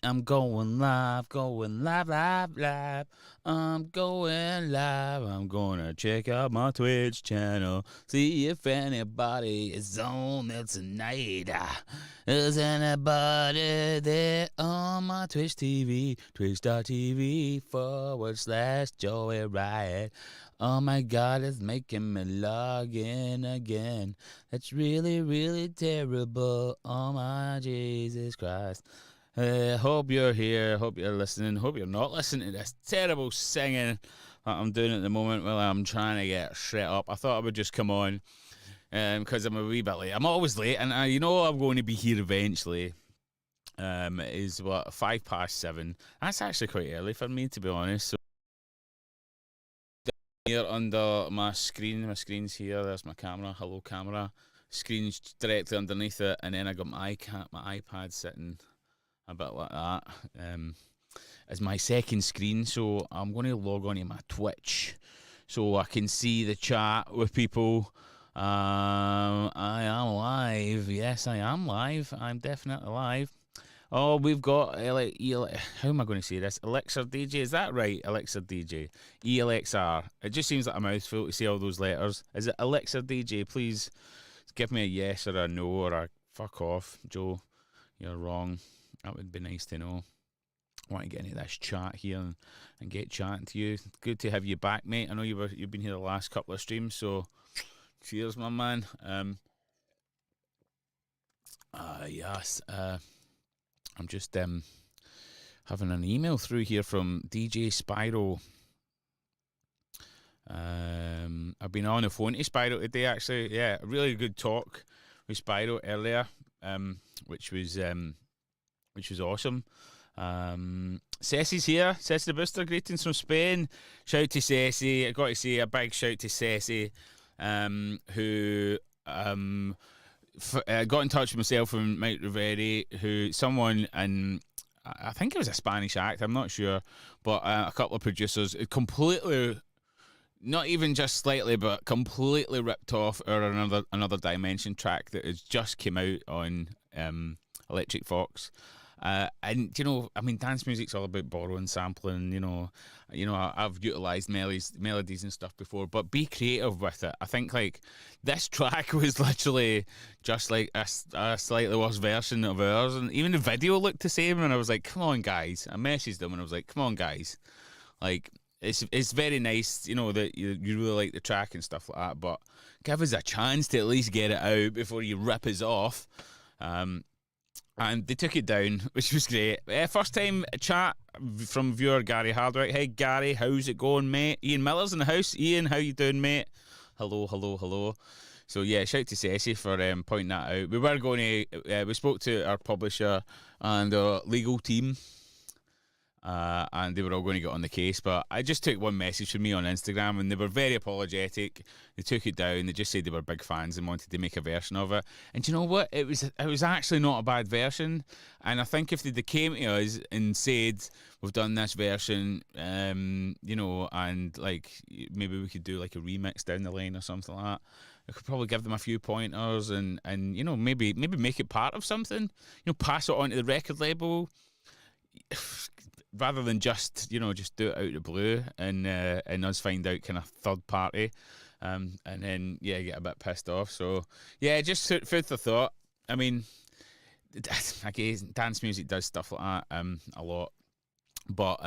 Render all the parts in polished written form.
I'm going live, live. I'm going live. I'm gonna check out my Twitch channel, see if anybody is on there tonight. Is anybody there on my Twitch TV? Twitch.tv/Joey Riot. Oh my god, it's making me log in again. That's really, really terrible. Oh my Jesus Christ. Hope you're here. Hope you're listening. Hope you're not listening to this terrible singing that I'm doing at the moment while I'm trying to get set up. I thought I would just come on because I'm a wee bit late. I'm always late, and I'm going to be here eventually. It is what 7:05. That's actually quite early for me, to be honest. So here under my screen's here. There's my camera. Hello, camera. Screen's directly underneath it, and then I got my iPad sitting a bit like that. As my second screen, so I'm going to log on to my Twitch so I can see the chat with people. I am live. Yes, I am live. I'm definitely live. Oh, we've got how am I going to say this? Elixir DJ, is that right? Elixir DJ, ELXR. It just seems like a mouthful to say all those letters. Is it Elixir DJ? Please give me a yes or a no or a fuck off, Joe. You're wrong. That would be nice to know. I want to get into this chat here and get chatting to you. Good to have you back, mate. I know you've been here the last couple of streams, so cheers, my man. Yes. I'm just having an email through here from DJ Spyro. I've been on the phone to Spyro today, actually. Yeah, a really good talk with Spyro earlier, which was awesome. Ceci's here. Ceci the Booster, greetings from Spain. Shout to Ceci. I got to say a big shout to Ceci, who got in touch with myself and Mike Riveri, who someone in, I think it was a Spanish act, I'm not sure, but a couple of producers completely, not even just slightly, but completely ripped off our another Dimension track that has just came out on Electric Fox. And I mean, dance music's all about borrowing, sampling. I've utilized melodies and stuff before, but be creative with it. I think like this track was literally just like a slightly worse version of ours, and even the video looked the same. And I was like, "Come on, guys!" I messaged them and I was like, "Come on, guys!" Like it's very nice, that you really like the track and stuff like that, but give us a chance to at least get it out before you rip us off. And they took it down, which was great. First time chat from viewer Gary Hardwick. Hey Gary, how's it going, mate? Ian Miller's in the house. Ian, how you doing, mate? Hello, hello, hello. So yeah, shout to Ceci for pointing that out. We were going to, we spoke to our publisher and our legal team, and they were all going to get on the case, but I just took one message from me on Instagram and they were very apologetic. They took it down. They just said they were big fans and wanted to make a version of it. And do you know what? It was actually not a bad version. And I think if they came to us and said, we've done this version, and like maybe we could do like a remix down the line or something like that, I could probably give them a few pointers and maybe make it part of something. Pass it on to the record label rather than just do it out of the blue and us find out kind of third party, and then get a bit pissed off. So yeah, just food for thought. I mean, again, dance music does stuff like that a lot, but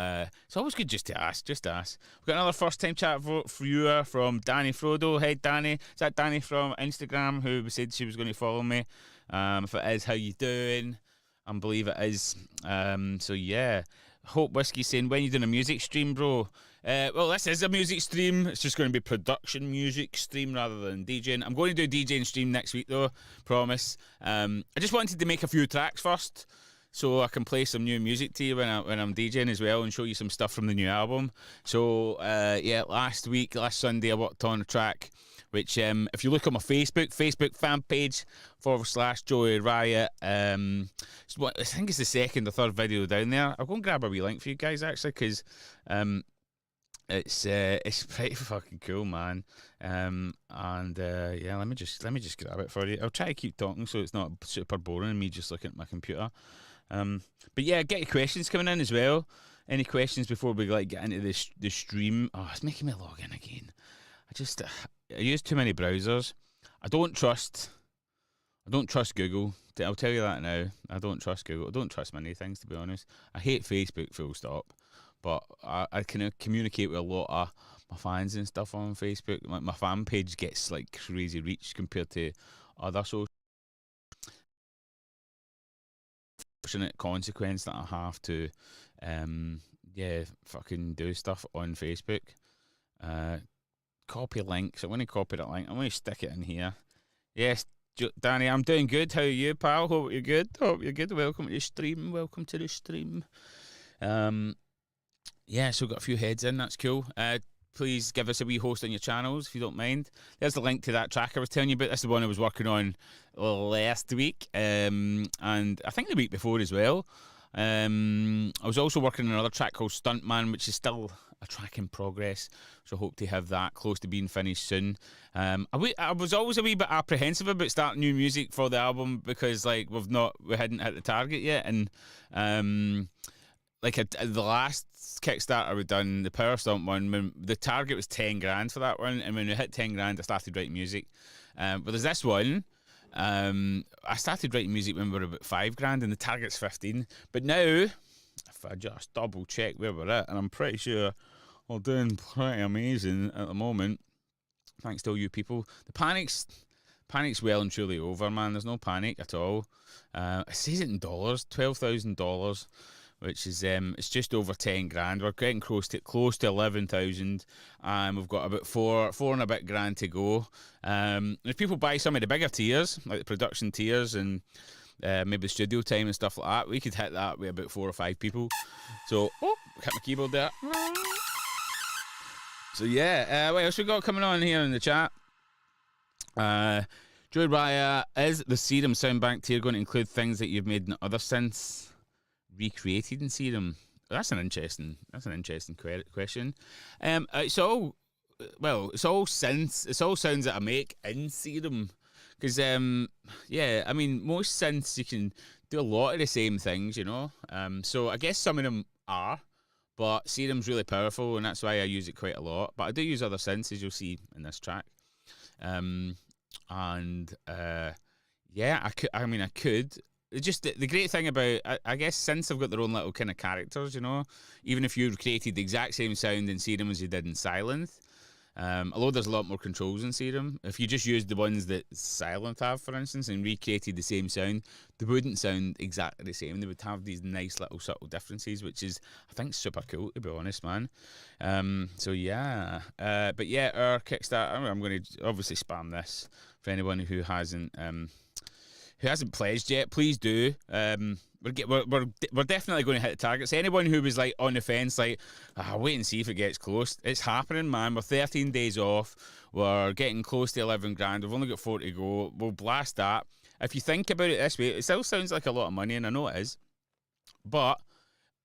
it's always good just to ask. We've got another first time chat viewer from Danny Frodo. Hey Danny, is that Danny from Instagram who said she was going to follow me? If it is, how you doing? I believe it is. So yeah. Hope Whiskey saying, when you doing a music stream, bro? Well, this is a music stream. It's just going to be production music stream rather than DJing. I'm going to do DJing stream next week though, promise. I just wanted to make a few tracks first so I can play some new music to you when I'm DJing as well and show you some stuff from the new album. So last Sunday I worked on a track which if you look on my Facebook fan page /Joey Riot, I think it's the second or third video down there. I'll go and grab a wee link for you guys actually, because it's pretty fucking cool, man. Let me just grab it for you. I'll try to keep talking so it's not super boring and me just looking at my computer. But yeah, get your questions coming in as well. Any questions before we like get into the stream? Oh, it's making me log in again. I use too many browsers. I don't trust Google. I'll tell you that now. I don't trust Google. I don't trust many things, to be honest. I hate Facebook, full stop. But I can communicate with a lot of my fans and stuff on Facebook. My fan page gets like crazy reach compared to other social. Unfortunate consequence that I have to, fucking do stuff on Facebook. Copy link. So I'm going to copy that link. I'm going to stick it in here. Yes, Danny, I'm doing good. How are you, pal? Hope you're good. Welcome to the stream. So we've got a few heads in. That's cool. Please give us a wee host on your channels if you don't mind. There's the link to that track I was telling you about. This is the one I was working on last week, and I think the week before as well. I was also working on another track called Stuntman, which is still a track in progress, so I hope to have that close to being finished soon. I was always a wee bit apprehensive about starting new music for the album because like we hadn't hit the target yet, and the last Kickstarter we done, the Power Stomp one, when the target was 10 grand for that one, and when we hit 10 grand I started writing music. But there's this one, I started writing music when we were about 5 grand and the target's 15. But now, if I just double check where we're at, and I'm pretty sure we're doing pretty amazing at the moment, thanks to all you people. The panic's well and truly over, man. There's no panic at all. It says it in dollars, $12,000. Which is it's just over 10 grand. We're getting close to 11,000, and we've got about four and a bit grand to go. If people buy some of the bigger tiers, like the production tiers and maybe the studio time and stuff like that, we could hit that with about 4 or 5 people. So, hit my keyboard there. So yeah, what else we got coming on here in the chat? Joey Riot, is the Serum Soundbank tier going to include things that you've made in other synths recreated in Serum? That's an interesting question. It's all synths. It's all sounds that I make in Serum, because I mean most synths you can do a lot of the same things, you know. So I guess some of them are, but Serum's really powerful, and that's why I use it quite a lot. But I do use other synths, as you'll see in this track. I could. Just the great thing about, I guess, synths have got their own little kind of characters, you know. Even if you created the exact same sound in Serum as you did in Silent, although there's a lot more controls in Serum, if you just used the ones that Silent have, for instance, and recreated the same sound, they wouldn't sound exactly the same. They would have these nice little subtle differences, which is, I think, super cool, to be honest, man. But yeah, our Kickstarter, I'm going to obviously spam this for anyone who hasn't pledged yet. Please do. We're definitely going to hit the targets. Anyone who was like on the fence, like, wait and see if it gets close. It's happening, man. We're 13 days off. We're getting close to 11 grand. We've only got 4 to go. We'll blast that. If you think about it this way, it still sounds like a lot of money, and I know it is. But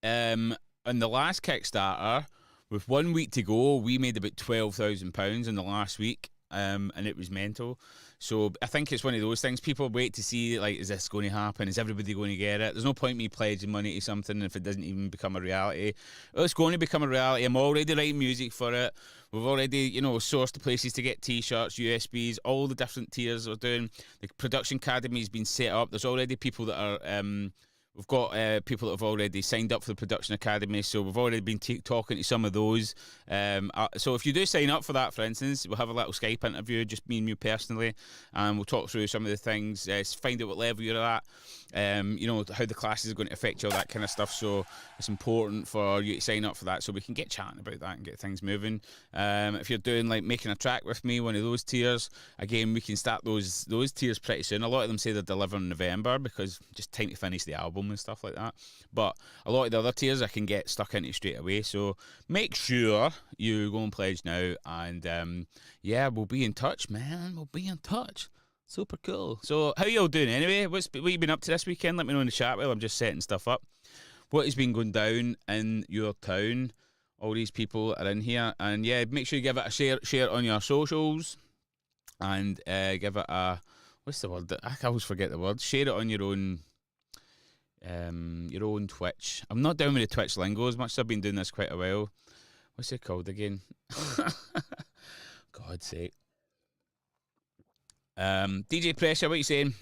in the last Kickstarter, with 1 week to go, we made about £12,000 in the last week. And it was mental. So I think it's one of those things. People wait to see, like, is this going to happen? Is everybody going to get it? There's no point me pledging money to something if it doesn't even become a reality. It's going to become a reality. I'm already writing music for it. We've already, sourced the places to get T-shirts, USBs, all the different tiers we're doing. The production academy has been set up. There's already people that are... We've got people that have already signed up for the Production Academy, so we've already been talking to some of those. So if you do sign up for that, for instance, we'll have a little Skype interview, just me and you personally, and we'll talk through some of the things, find out what level you're at, how the classes are going to affect you, all that kind of stuff. So it's important for you to sign up for that so we can get chatting about that and get things moving. If you're doing, like, making a track with me, one of those tiers, again, we can start those tiers pretty soon. A lot of them say they're delivering in November because just time to finish the album and stuff like that, but a lot of the other tiers I can get stuck into straight away. So make sure you go and pledge now, and we'll be in touch, man. We'll be in touch. Super cool. So how y'all doing anyway? What you been up to this weekend? Let me know in the chat while I'm just setting stuff up. What has been going down in your town? All these people are in here, and make sure you give it a share on your socials, and give it a, what's the word? I always forget the word. Share it on your own Your own Twitch. I'm not down with the Twitch lingo as much as I've been doing this quite a while. What's it called again? God's sake. DJ Pressure, what are you saying?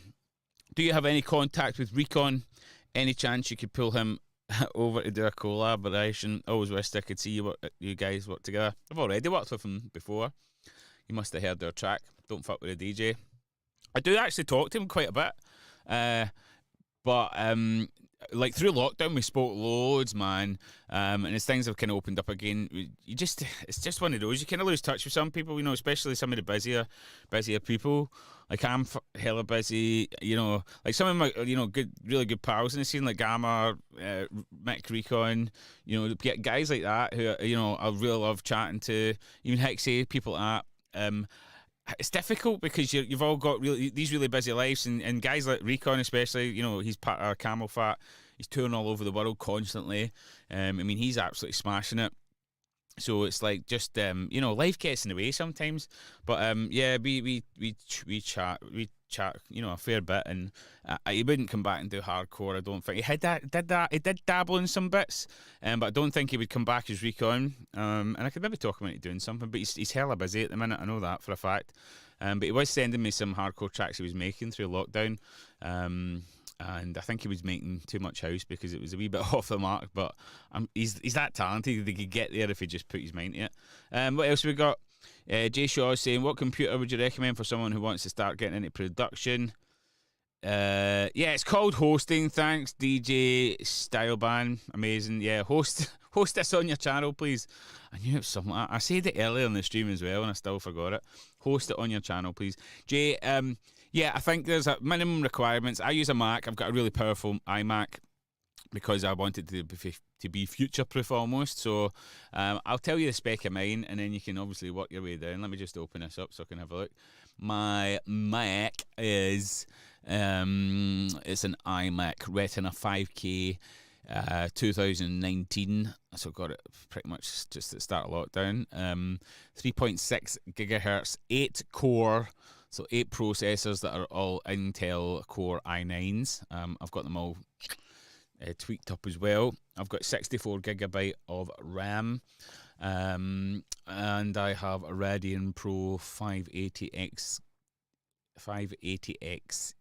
Do you have any contact with Recon? Any chance you could pull him over to do a collaboration? Always wished I could see you guys work together. I've already worked with him before. You must have heard their track, Don't Fuck With the DJ. I do actually talk to him quite a bit. But like through lockdown, we spoke loads, man. And as things have kind of opened up again, it's just one of those. You kind of lose touch with some people, especially some of the busier people. Like I'm hella busy, like some of my, really good pals in the scene, like Gamma, Mick Recon, get guys like that who, I really love chatting to, even Hexy, people like that. It's difficult because you've all got these really busy lives, and guys like Recon especially, he's part of Camel Fat. He's touring all over the world constantly. He's absolutely smashing it. So it's like just life gets in the way sometimes. But we chat a fair bit, and he wouldn't come back and do hardcore. I don't think he did dabble in some bits, but I don't think he would come back as Recon. And I could maybe talk him into doing something, but he's hella busy at the minute. I know that for a fact. But he was sending me some hardcore tracks he was making through lockdown. And I think he was making too much house because it was a wee bit off the mark. But he's that talented that he could get there if he just put his mind to it. What else we got? Jay Shaw saying, what computer would you recommend for someone who wants to start getting into production? It's called hosting. Thanks, DJ Styleban. Amazing. Yeah, host this on your channel, please. I knew it was something like that. I said it earlier in the stream as well, and I still forgot it. Host it on your channel, please. Jay, I think there's a minimum requirements. I use a Mac. I've got a really powerful iMac because I wanted to be future-proof almost. So I'll tell you the spec of mine, and then you can obviously work your way down. Let me just open this up so I can have a look. My Mac is it's an iMac Retina 5K 2019. So got it pretty much just at the start of lockdown. 3.6 gigahertz, 8 core. So 8 processors that are all Intel Core i9s. I've got them all tweaked up as well. I've got 64 gigabyte of RAM. And I have a Radeon Pro 580X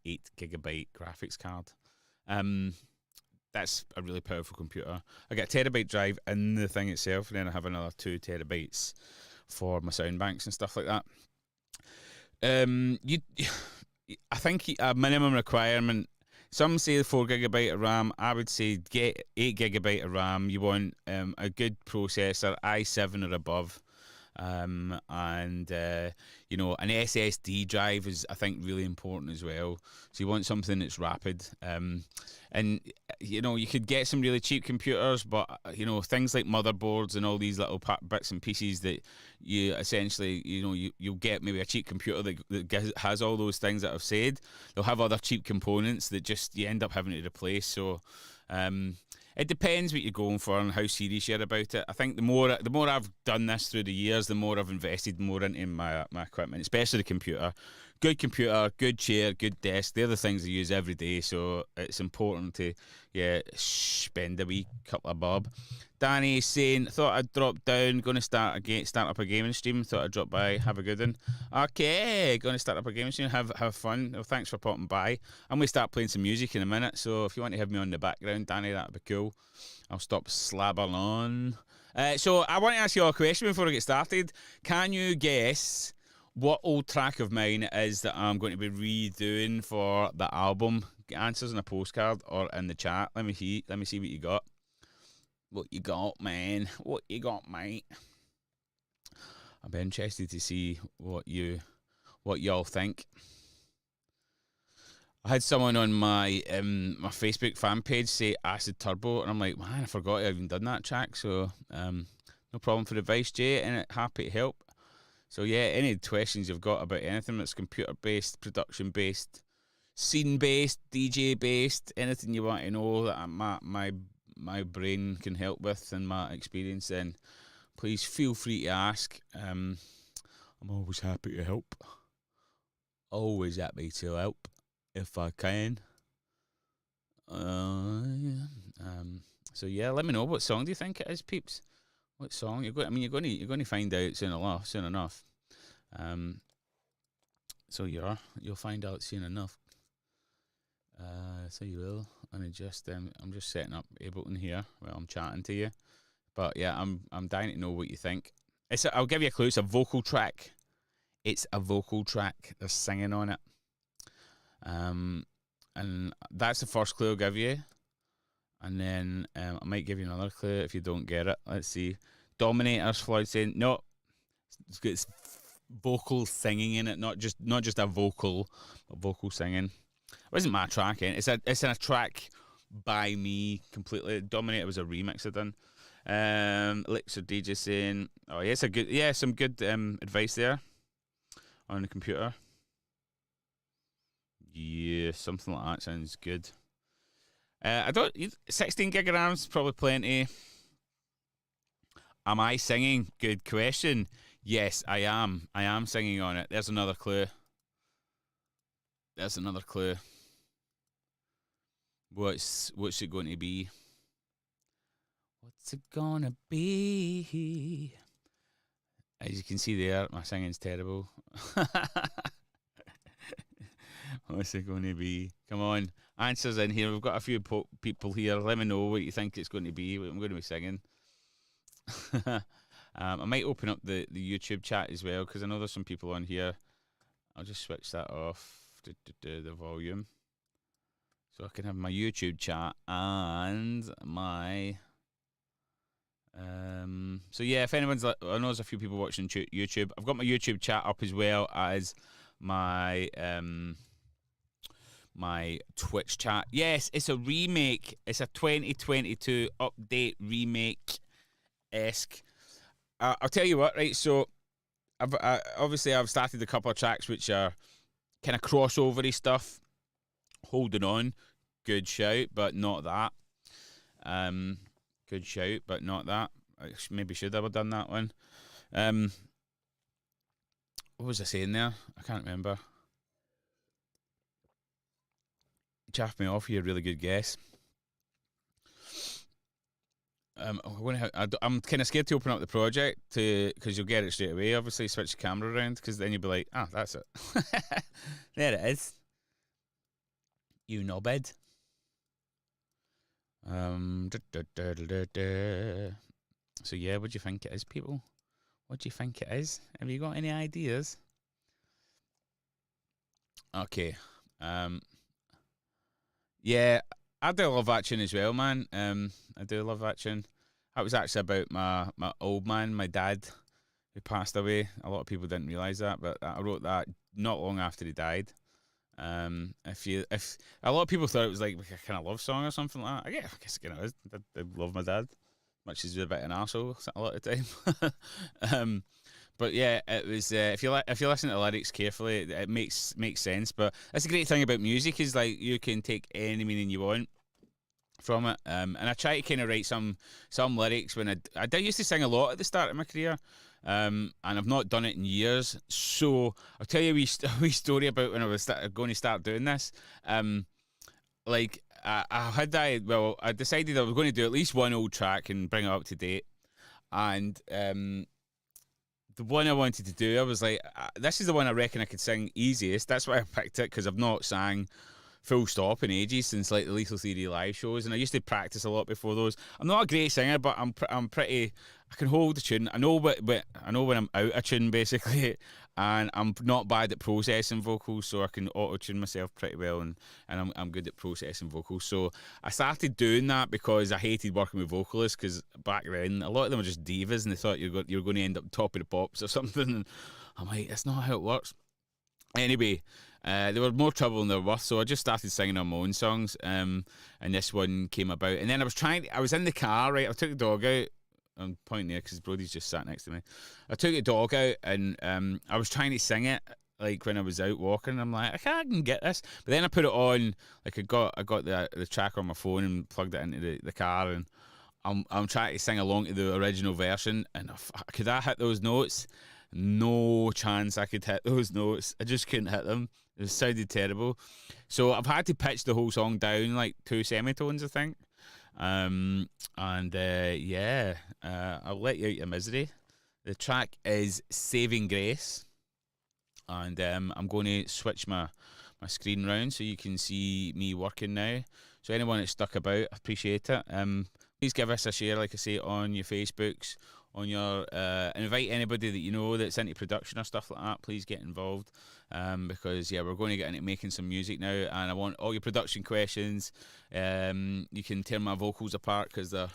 8 gigabyte graphics card. That's a really powerful computer. I get a terabyte drive in the thing itself, and then I have another 2 terabytes for my sound banks and stuff like that. I think a minimum requirement. Some say 4 gigabyte of RAM. I would say get 8 gigabyte of RAM. You want a good processor, i7 or above, and an SSD drive is, I think, really important as well. So you want something that's rapid. And you could get some really cheap computers, but things like motherboards and all these little bits and pieces that you essentially you'll get maybe a cheap computer that has all those things that I've said. They'll have other cheap components that just you end up having to replace. So it depends what you're going for and how serious you're about it. I think the more I've done this through the years, the more I've invested more into my equipment, especially the computer. Good computer, good chair, good desk. They're the things I use every day, so it's important to spend a wee couple of bob. Danny saying, thought I'd drop down, going to start up a gaming stream. Thought I'd drop by, have a good one. Okay, going to start up a gaming stream, have fun. Well, thanks for popping by. I'm going to start playing some music in a minute, so if you want to have me on the background, Danny, that'd be cool. I'll stop slabbering on. So I want to ask you all a question before I get started. Can you guess what old track of mine is that I'm going to be redoing for the album? Answers in a postcard or in the chat. Let me see what you got. What you got, man? What you got, mate? I'll be interested to see what y'all think. I had someone on my my Facebook fan page say Acid Turbo, and I'm like, man, I forgot I even done that track. So no problem for advice, Jay, and happy to help. So yeah, any questions you've got about anything that's computer based, production based, scene based, DJ based, anything you want to know that my brain can help with and my experience, then please feel free to ask. I'm always happy to help. Always happy to help if I can. So yeah, let me know what song do you think it is, peeps. What song you're going? I mean, you're going to find out soon enough. Soon enough. So you'll find out soon enough. So you will. And I'm just setting up Ableton here while I'm chatting to you. But yeah, I'm dying to know what you think. I'll give you a clue. It's a vocal track. It's a vocal track. There's singing on it. And that's the first clue I'll give you. And then I might give you another clue if you don't get it. Let's see. Dominators, Floyd saying, no, it's vocal singing in it, not just a vocal, but vocal singing. It wasn't my track, it's in a track by me completely. Dominator was a remix I done. Elixir DJ saying, oh yeah, some good advice there on the computer. Yeah, something like that sounds good. 16 gig of RAM's probably plenty. Am I singing? Good question. Yes, I am. I am singing on it. There's another clue. What's it going to be? What's it gonna be? As you can see there, my singing's terrible. What's it going to be? Come on, answers in here. We've got a few people here. Let me know what you think it's going to be. What I'm going to be singing. I might open up the YouTube chat as well because I know there's some people on here. I'll just switch that off to the volume so I can have my YouTube chat and my. So yeah, if anyone's I know there's a few people watching YouTube. I've got my YouTube chat up as well as my my Twitch chat. Yes, it's a remake. It's a 2022 update remake-esque. I'll tell you what, right? So, I've started a couple of tracks which are kind of crossovery stuff. Holding On, good shout, but not that. Good shout, but not that. I maybe should have done that one. What was I saying there? I can't remember. Chaff me off here, really good guess. I'm kind of scared to open up the project because you'll get it straight away. Obviously, switch the camera around because then you'll be like, that's it. There it is. You knobhead. So yeah, what do you think it is, people? What do you think it is? Have you got any ideas? Okay. Yeah, I do love that tune as well, man. I do love that tune. That was actually about my old man, my dad, who passed away. A lot of people didn't realise that, but I wrote that not long after he died. If a lot of people thought it was like a kind of love song or something like that. I guess it kind of is. I love my dad, much as he's a bit an arsehole a lot of the time. But yeah, it was. If you listen to the lyrics carefully, it makes sense. But that's the great thing about music is like you can take any meaning you want from it. And I try to kind of write some lyrics when I did used to sing a lot at the start of my career. And I've not done it in years. So I'll tell you a wee story about when I was going to start doing this. I decided I was going to do at least one old track and bring it up to date. And the one I wanted to do, I was like, this is the one I reckon I could sing easiest. That's why I picked it, because I've not sang full stop in ages since like the Lethal Theory live shows, and I used to practice a lot before those. I'm not a great singer, but I'm pretty. I can hold the tune. I know when I'm out of tune basically, and I'm not bad at processing vocals, so I can auto tune myself pretty well, and I'm good at processing vocals. So I started doing that because I hated working with vocalists, because back then a lot of them were just divas, and they thought you're going to end up top of the pops or something. And I'm like, that's not how it works. Anyway, they were more trouble than they were worth, so I just started singing on my own songs, and this one came about. And then I was in the car, right? I took the dog out. I'm pointing there because Brody's just sat next to me. I took the dog out, and I was trying to sing it like when I was out walking. I'm like, I can get this, but then I put it on. Like I got the track on my phone and plugged it into the car, and I'm trying to sing along to the original version, and could I hit those notes? no chance I could hit those notes. I just couldn't hit them. It sounded terrible. So I've had to pitch the whole song down like 2 semitones, I think. And yeah, I'll let you out your misery. The track is Saving Grace. And I'm going to switch my screen round so you can see me working now. So anyone that's stuck about, I appreciate it. Please give us a share, like I say, on your Facebooks, on your invite anybody that you know that's into production or stuff like that. Please get involved, because yeah, we're going to get into making some music now, and I want all your production questions. You can tear my vocals apart because they're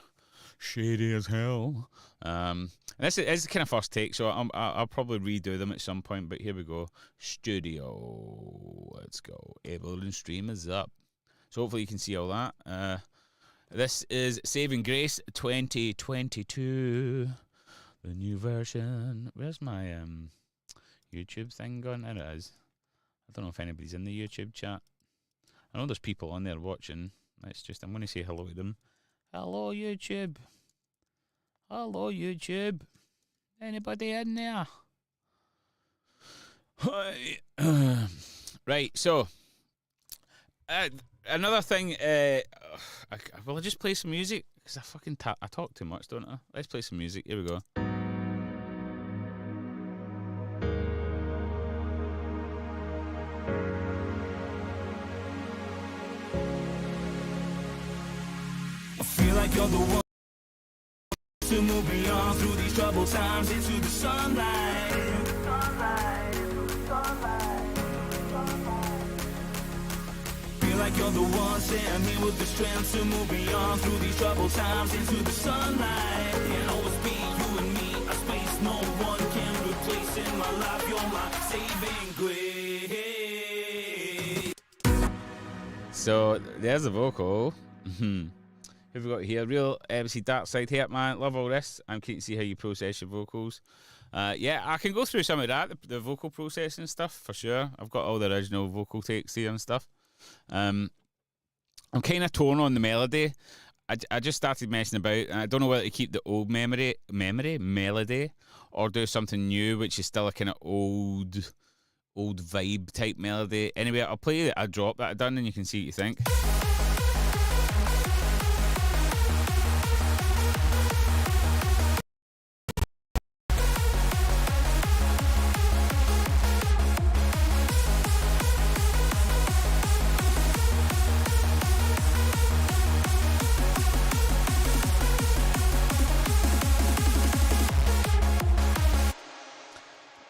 shady as hell. And this is the kind of first take, so I'll probably redo them at some point. But here we go. Studio, let's go. Ableton Stream is up, so hopefully you can see all that. This is Saving Grace 2022, the new version. Where's my YouTube thing gone? There it is. I don't know if anybody's in the YouTube chat. I know there's people on there watching. I'm going to say hello to them. Hello, YouTube. Hello, YouTube. Anybody in there? Hi. Right, so another thing. Will I just play some music? Because I talk too much, don't I? Let's play some music. Here we go. I feel like you're the one to move me on through these troubled times into the sunlight. Feel like you're the one standing here with the strength to move me on through these troubled times into the sunlight. And always be you and me, a space no one can replace in my life. You're my saving grace. So there's the vocal. Who have we got here? Real MC Dark Side here, man. Love all this. I'm keen to see how you process your vocals. Yeah, I can go through some of that, the vocal processing stuff for sure. I've got all the original vocal takes here and stuff. I'm kind of torn on the melody. I just started messing about, and I don't know whether to keep the old melody, or do something new, which is still a kind of old vibe type melody. Anyway, I'll play a drop that I've done, and you can see what you think.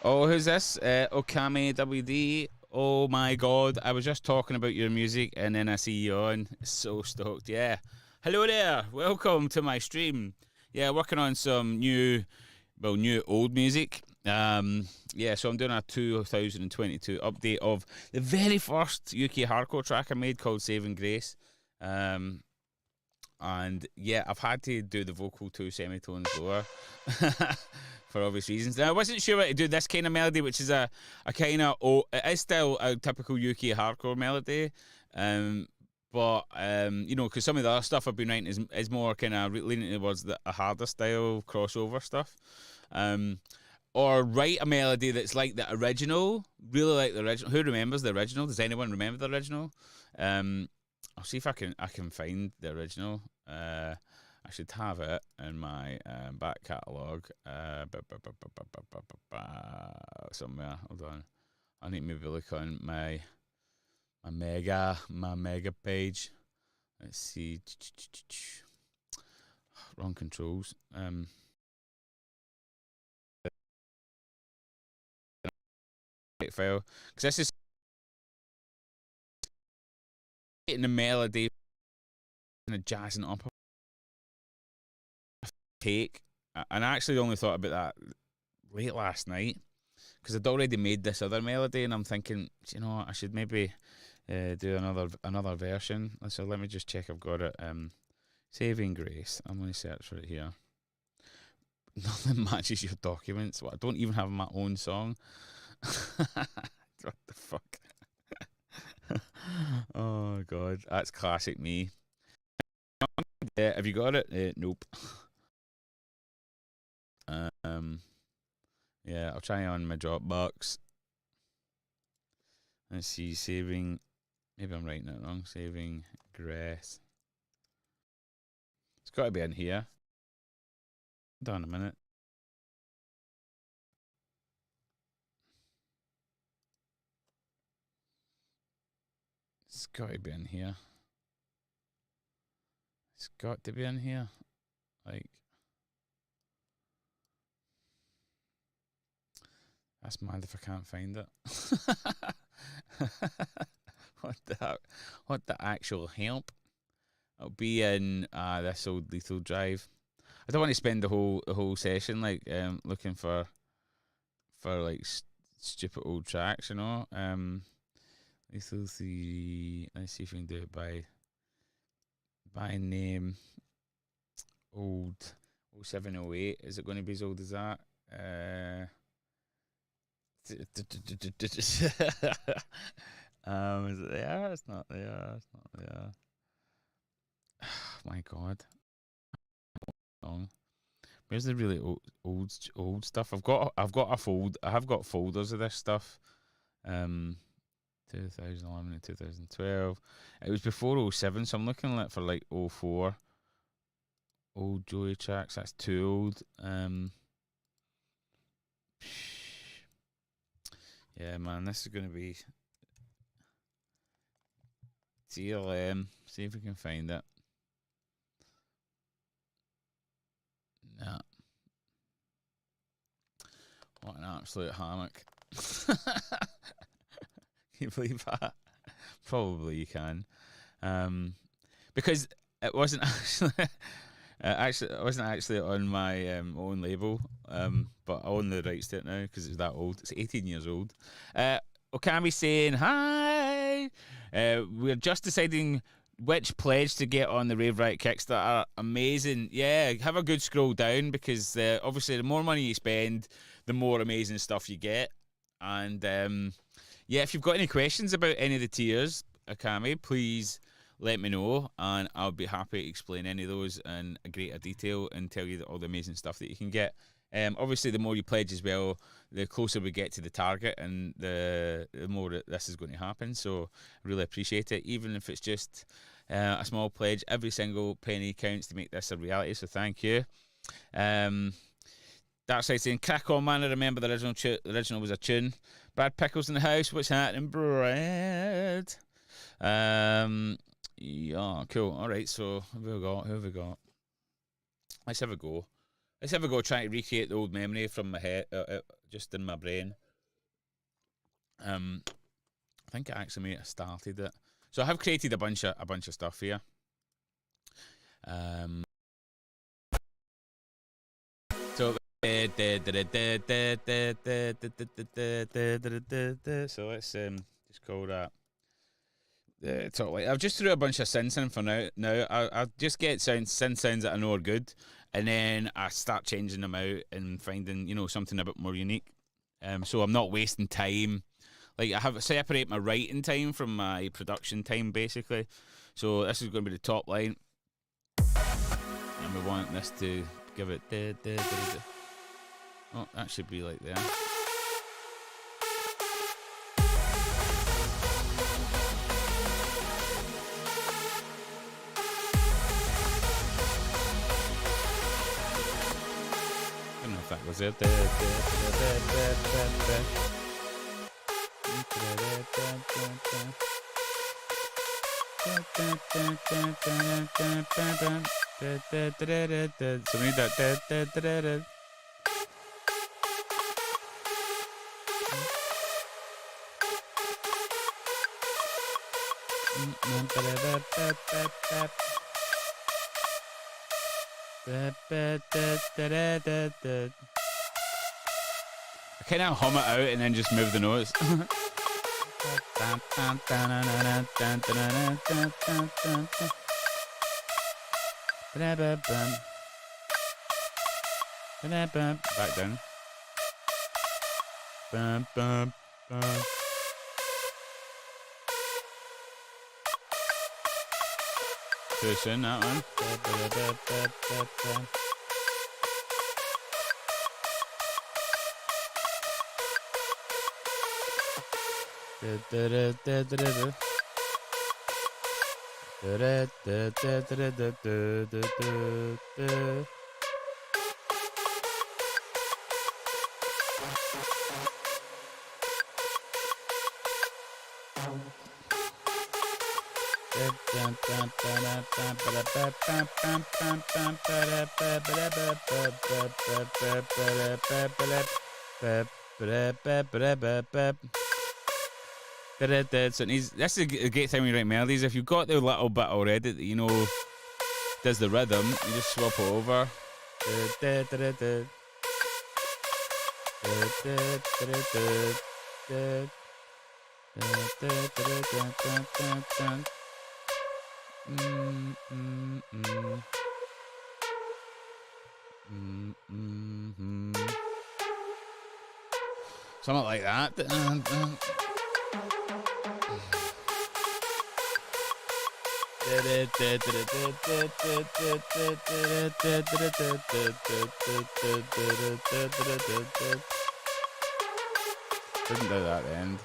Oh, who's this? Okami WD. Oh my god, I was just talking about your music and then I see you on. So stoked, yeah. Hello there, welcome to my stream. Yeah, working on some new old music. Yeah, so I'm doing a 2022 update of the very first UK hardcore track I made called Saving Grace. And yeah, I've had to do the vocal 2 semitones lower. For obvious reasons. Now, I wasn't sure what to do this kind of melody, which is a kind of it is still a typical UK hardcore melody, but you know, because some of the other stuff I've been writing is more kind of leaning towards a harder style crossover stuff, or write a melody that's like the original, really like the original. Who remembers the original? Does anyone remember the original? I'll see if I can find the original. I should have it in my back catalogue somewhere. Hold on. I need to maybe look on my mega page. Let's see. Wrong controls. File. Because this is getting the melody and a jazzing up take, and I actually only thought about that late last night because I'd already made this other melody, and I'm thinking, you know, I should maybe do another version. So let me just check I've got it. Saving Grace. I'm going to search for it here. Nothing matches your documents. Well, I don't even have my own song. What the fuck? Oh god, that's classic me. Have you got it? Nope. Yeah, I'll try on my Dropbox. Let's see, saving. Maybe I'm writing it wrong. Saving grass. It's got to be in here. Hold on a minute. It's got to be in here. It's got to be in here. Like, that's mad if I can't find it. What the actual help? It'll be in this old Lethal Drive. I don't want to spend the whole session like looking for like stupid old tracks, you know. Lethal 3. Let's see if we can do it by name. Old 0708. Is it going to be as old as that? Is it there? It's not there. It's not there. My God. Where's the really old stuff? I have got folders of this stuff. 2011 and 2012. It was before 07, so I'm looking for like 04. Old Joey tracks. That's too old. Yeah, man, this is gonna be TLM. See if we can find it. Nah. What an absolute hammock. Can you believe that? Probably you can. Because it wasn't actually it wasn't actually on my own label, but I own the rights to it now because it's that old. It's 18 years old. Okami saying hi. We're just deciding which pledge to get on the Rave Riot Kickstarter. Amazing. Yeah, have a good scroll down because obviously the more money you spend, the more amazing stuff you get. And yeah, if you've got any questions about any of the tiers, Okami, please let me know and I'll be happy to explain any of those in a greater detail and tell you all the amazing stuff that you can get. Obviously, the more you pledge as well, the closer we get to the target and the more that this is going to happen. So I really appreciate it, even if it's just a small pledge. Every single penny counts to make this a reality, so thank you. That's like saying, crack on, man. I remember the original was a tune. Brad Pickles in the house. What's happening, Brad? Yeah, cool. All right, so who have we got? Let's have a go. Trying to recreate the old memory from my head, just in my brain. I think I actually may have started it. So I have created a bunch of stuff here. So let's just call that. I've just threw a bunch of synths in for now. I'll just get synth sounds that I know are good, and then I start changing them out and finding something a bit more unique. So I'm not wasting time. Like I have separate my writing time from my production time basically. So this is going to be the top line, and we want this to give it. Oh, that should be like there. I don't know if that was it. So we need that. I kind of hum it out and then just move the notes. Back down. Too soon, that one. So that's a great thing when you write melodies. If you've got the little bit already that you know does the rhythm, you just swap it over. Something like that. Didn't do that at the end.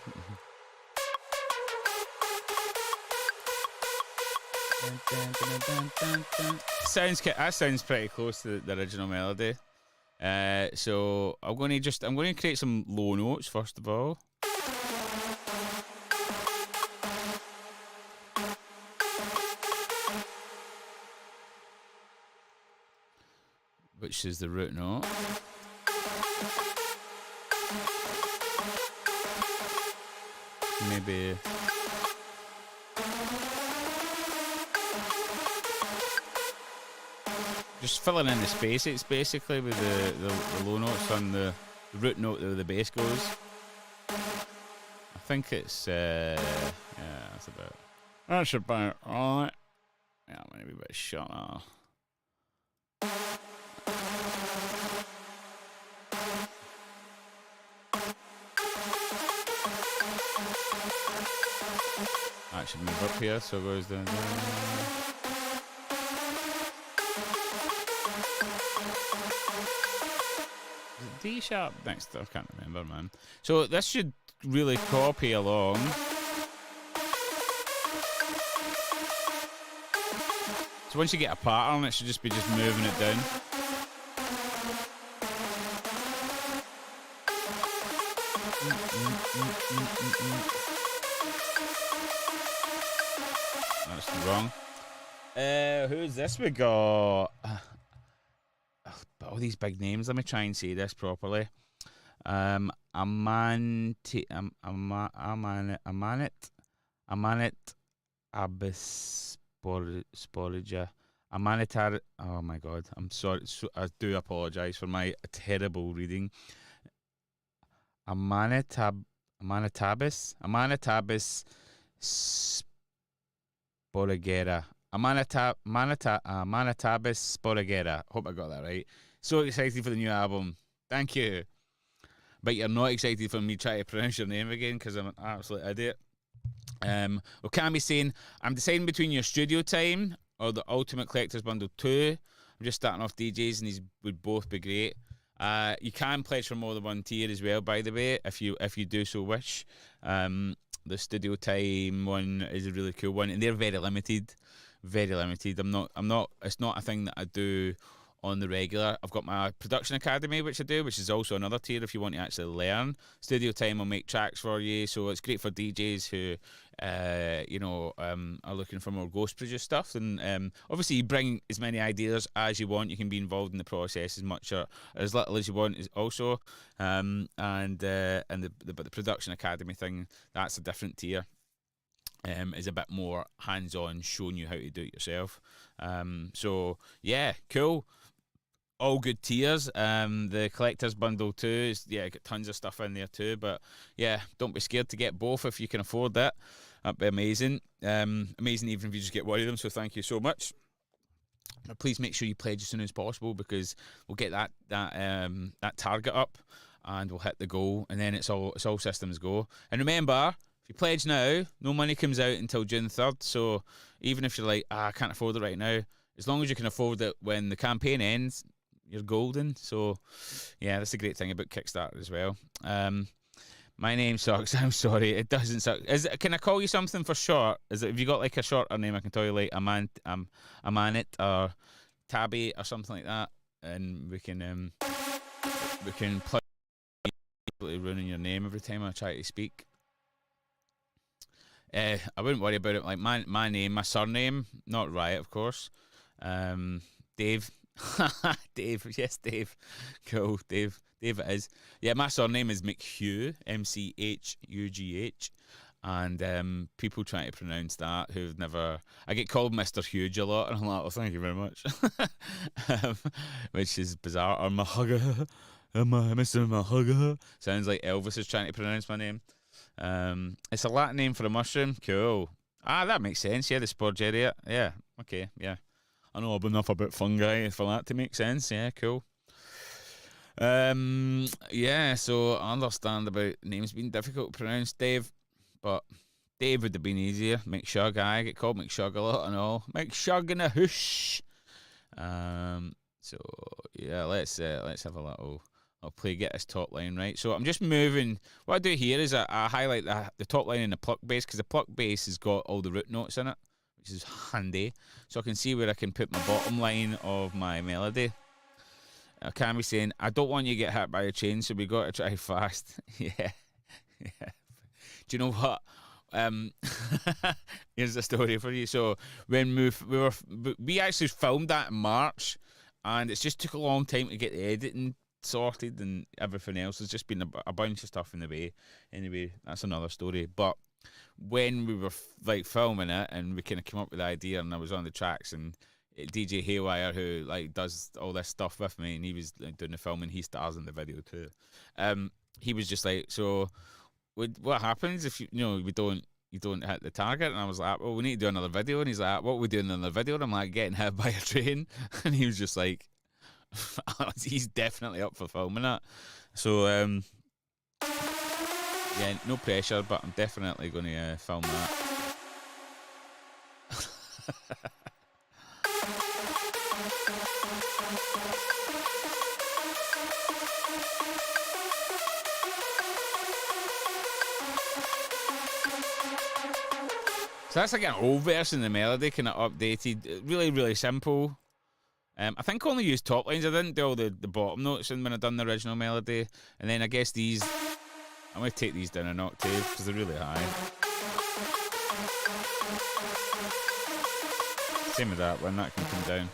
That sounds pretty close to the original melody. So I'm going to create some low notes first of all. Which is the root note. Maybe just filling in the space. It's basically with the low notes on the root note where the bass goes. I think it's yeah, that's about right. Yeah, I'm gonna be a bit shut now. I should move up here, so it goes down. D sharp next, I can't remember, man. So this should really copy along. So once you get a pattern, it should just be moving it down. That's wrong. Who's this we got? All these big names. Let me try and say this properly. Amanit Abisporija. Amanitar. Oh my God. I'm sorry. I do apologise for my terrible reading. Amanitabis Sporagera. Amanitabis Sporagera. Hope I got that right. So excited for the new album. Thank you. But you're not excited for me trying to pronounce your name again because I'm an absolute idiot. Well, Cammy's saying, I'm deciding between your studio time or the Ultimate Collector's Bundle 2. I'm just starting off DJs and these would both be great. You can pledge for more than one tier as well, by the way, if you do so wish. The studio time one is a really cool one, and they're very limited. Very limited. I'm not. It's not a thing that I do on the regular. I've got my production academy, which I do, which is also another tier if you want to actually learn. Studio time will make tracks for you, so it's great for DJs who, are looking for more ghost produced stuff. And obviously, you bring as many ideas as you want. You can be involved in the process as much or as little as you want. Is also, but the production academy thing, that's a different tier. Is a bit more hands-on, showing you how to do it yourself. So yeah, cool. All good tiers. The collector's bundle too is got tons of stuff in there too. But yeah, don't be scared to get both if you can afford that. That'd be amazing. Amazing even if you just get one of them. So thank you so much. But please make sure you pledge as soon as possible because we'll get that target up and we'll hit the goal, and then it's all systems go. And remember, if you pledge now, no money comes out until June 3rd. So even if you're like, I can't afford it right now, as long as you can afford it when the campaign ends, you're golden. So yeah, that's a great thing about Kickstarter as well. My name sucks. I'm sorry. It doesn't suck. Can I call you something for short? Have you got like a shorter name? I can tell you like Amanit or Tabby or something like that, and we can play ruining your name every time I try to speak. I wouldn't worry about it. Like my name, my surname, not Riot, of course. Dave. Dave, yes, Dave. Cool, Dave. Dave it is. Yeah, my surname is McHugh, MCHUGH. And people trying to pronounce that who've never... I get called Mr. Huge a lot, and I'm like, well, thank you very much. Which is bizarre. Or Mahaga. Mr. Mahaga. Sounds like Elvis is trying to pronounce my name. It's a Latin name for a mushroom. Cool. That makes sense. Yeah, the Sporgeria. Yeah, okay, yeah. I know enough about fungi for that to make sense. Yeah, cool. Yeah, so I understand about names being difficult to pronounce, Dave, but Dave would have been easier. McShug, I get called McShug a lot and all. McShug in a hoosh. So yeah, let's have a little. I'll get this top line right. So I'm just moving. What I do here is I highlight the top line in the pluck bass, because the pluck bass has got all the root notes in it, which is handy. So I can see where I can put my bottom line of my melody. I can be saying, I don't want you to get hit by a train, so we got to try fast. Yeah. Do you know what? Here's the story for you. So when we actually filmed that in March, and it's just took a long time to get the editing sorted, and everything else has just been a bunch of stuff in the way. Anyway, that's another story. But when we were like filming it, and we kind of came up with the idea, and I was on the tracks, and DJ Haywire, who like does all this stuff with me, and he was like, doing the filming, he stars in the video too. He was just like, so what happens if you don't hit the target? And I was like, well, we need to do another video. And he's like, what are we doing in another video? And I'm like, getting hit by a train. And he was just like, he's definitely up for filming that. So yeah, no pressure, but I'm definitely going to film that. So that's like an old version of the melody, kind of updated. Really, really simple. I think I only used top lines. I didn't do all the bottom notes in when I done the original melody. And then I guess these, I'm going to take these down an octave because they're really high. Same with that one, that can come down.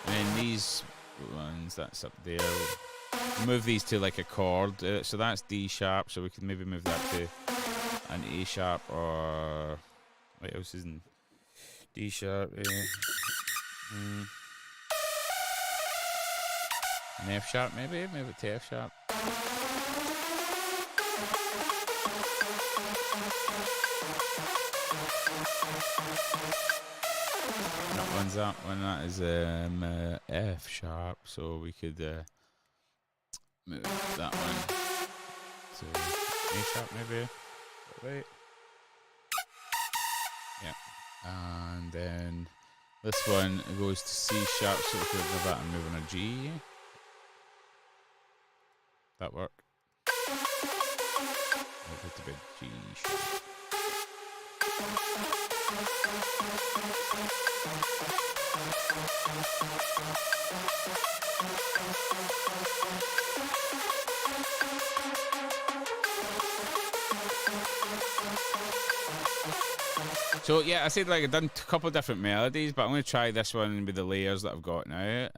And then these ones, that's up there. We'll move these to like a chord. So that's D sharp, so we can maybe move that to an A sharp, or what else is in D sharp? An F sharp, maybe it to F sharp. That one's that one. That is F sharp, so we could move that one to A sharp, maybe. Right. Yeah. And then this one goes to C sharp, so we could move that and move on a G. That work? Move it to be G sharp. So yeah, I said like I've done a couple of different melodies, but I'm going to try this one with the layers that I've got now.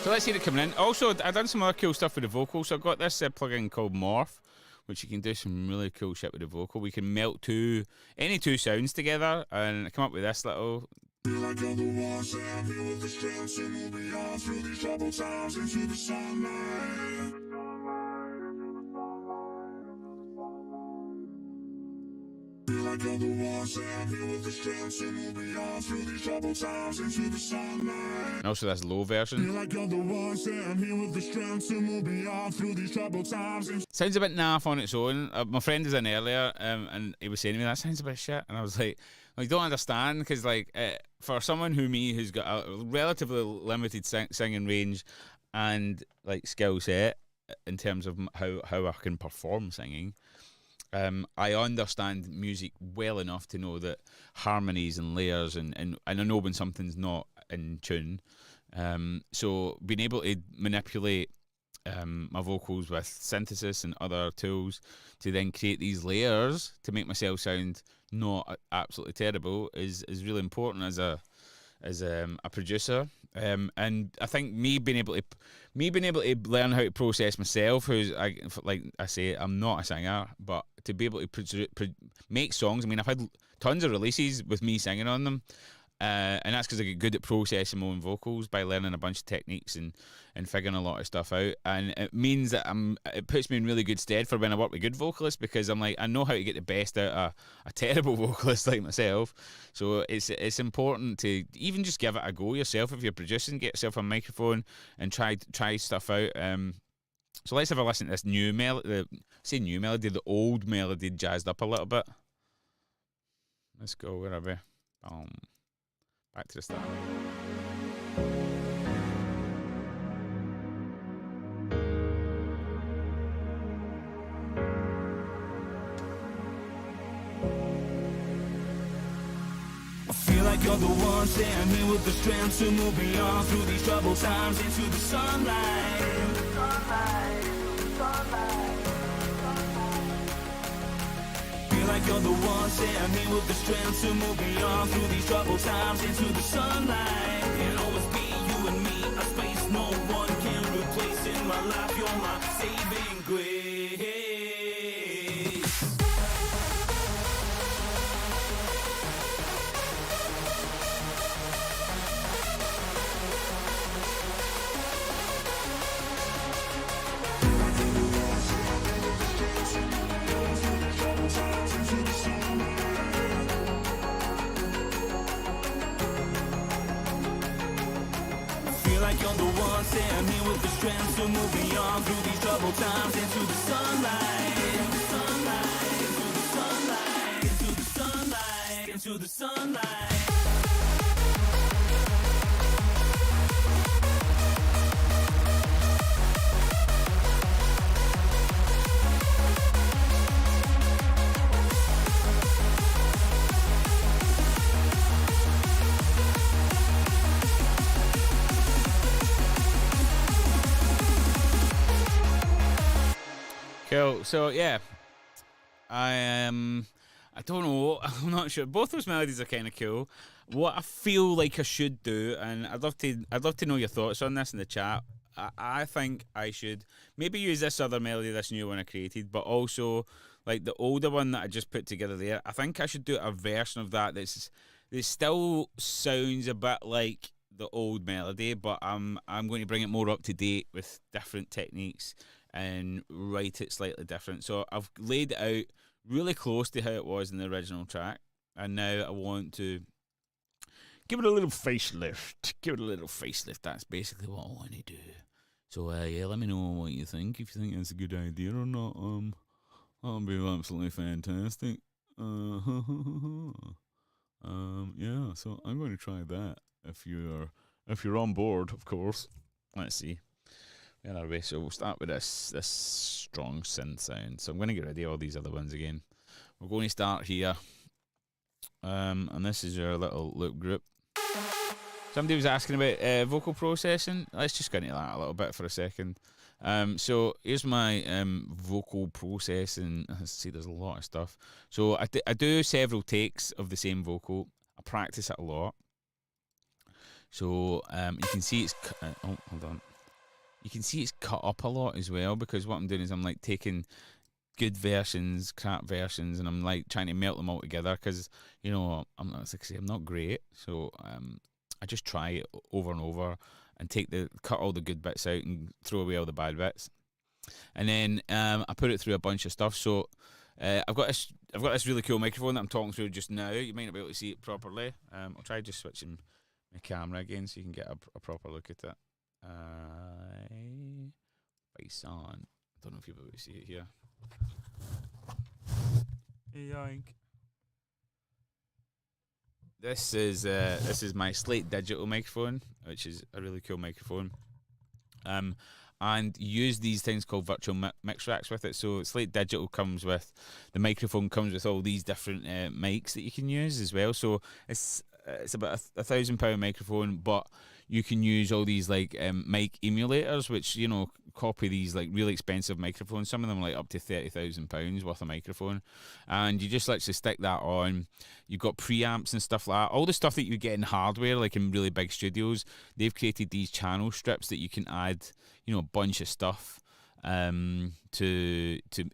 So let's hear it coming in. Also, I've done some other cool stuff with the vocal. So I've got this plugin called Morph, which you can do some really cool shit with the vocal. We can melt any two sounds together and come up with this little. Feel like you're the one, say I'm here with the strength, so move beyond through these troubled times into the sunlight. Feel like you're the one, say I'm here with the strength, so move beyond through these troubled times into the sunlight. And also that's low version. Feel like you're the one, say I'm here with the strength, so move beyond through these troubled times. Sounds a bit naff on its own. My friend was in earlier, and he was saying to me that sounds a bit shit, and I was like, I don't understand because, like, for someone who's got a relatively limited singing range and like skill set in terms of how I can perform singing, I understand music well enough to know that harmonies and layers and I know when something's not in tune. So being able to manipulate my vocals with synthesis and other tools to then create these layers to make myself sound not absolutely terrible is really important as a producer. And I think me being able to learn how to process myself, like I say, I'm not a singer, but to be able to make songs. I mean, I've had tons of releases with me singing on them. And that's because I get good at processing my own vocals by learning a bunch of techniques and figuring a lot of stuff out. And it means that it puts me in really good stead for when I work with good vocalists, because I'm like, I know how to get the best out of a terrible vocalist like myself. So it's important to even just give it a go yourself. If you're producing, get yourself a microphone and try stuff out. So let's have a listen to this new melody. The old melody jazzed up a little bit. Let's go. Where are we? Back to the start. I feel like you're the one standing with the strength to move beyond through these troubled times into the sunlight. Feel like you're the one standing with the strength to move beyond through these troubled times into the sunlight. It'll always be you and me, a space no one can replace in my life. You're my saving grace. Like you're the one standing with the strength to move beyond through these troubled times into the sunlight, into the sunlight, into the sunlight, into the sunlight. Cool. So yeah, I don't know. I'm not sure. Both those melodies are kind of cool. What I feel like I should do, and I'd love to know your thoughts on this in the chat. I think I should maybe use this other melody, this new one I created, but also like the older one that I just put together there. I think I should do a version of that that still sounds a bit like the old melody, but I'm going to bring it more up to date with different techniques and write it slightly different. So I've laid it out really close to how it was in the original track, and now I want to give it a little facelift. That's basically what I want to do. So yeah, let me know what you think. If you think that's a good idea or not, that'll be absolutely fantastic. Yeah. So I'm going to try that. If you're on board, of course. Let's see. Where are we? So we'll start with this strong synth sound. So I'm going to get rid of all these other ones again. We're going to start here. And this is your little loop group. Somebody was asking about vocal processing. Let's just get into that a little bit for a second. So here's my vocal processing. Let's see, there's a lot of stuff. So I do several takes of the same vocal. I practice it a lot. So you can see it's... hold on. You can see it's cut up a lot as well, because what I'm doing is I'm like taking good versions, crap versions, and I'm like trying to melt them all together, because, you know, I'm not great. So I just try it over and over and cut all the good bits out and throw away all the bad bits. And then I put it through a bunch of stuff. So I've got this really cool microphone that I'm talking through just now. You might not be able to see it properly. I'll try just switching my camera again so you can get a proper look at it. Face on. I don't know if you'll be able to see it here. Yoink. This is my Slate Digital microphone, which is a really cool microphone. And use these things called virtual mix racks with it. So Slate Digital comes with the microphone, comes with all these different mics that you can use as well. So it's about £1,000 microphone, but you can use all these like mic emulators, which copy these like really expensive microphones. Some of them like up to £30,000 worth of microphone, and you just literally stick that on. You've got preamps and stuff like that. All the stuff that you get in hardware, like in really big studios, they've created these channel strips that you can add, a bunch of stuff to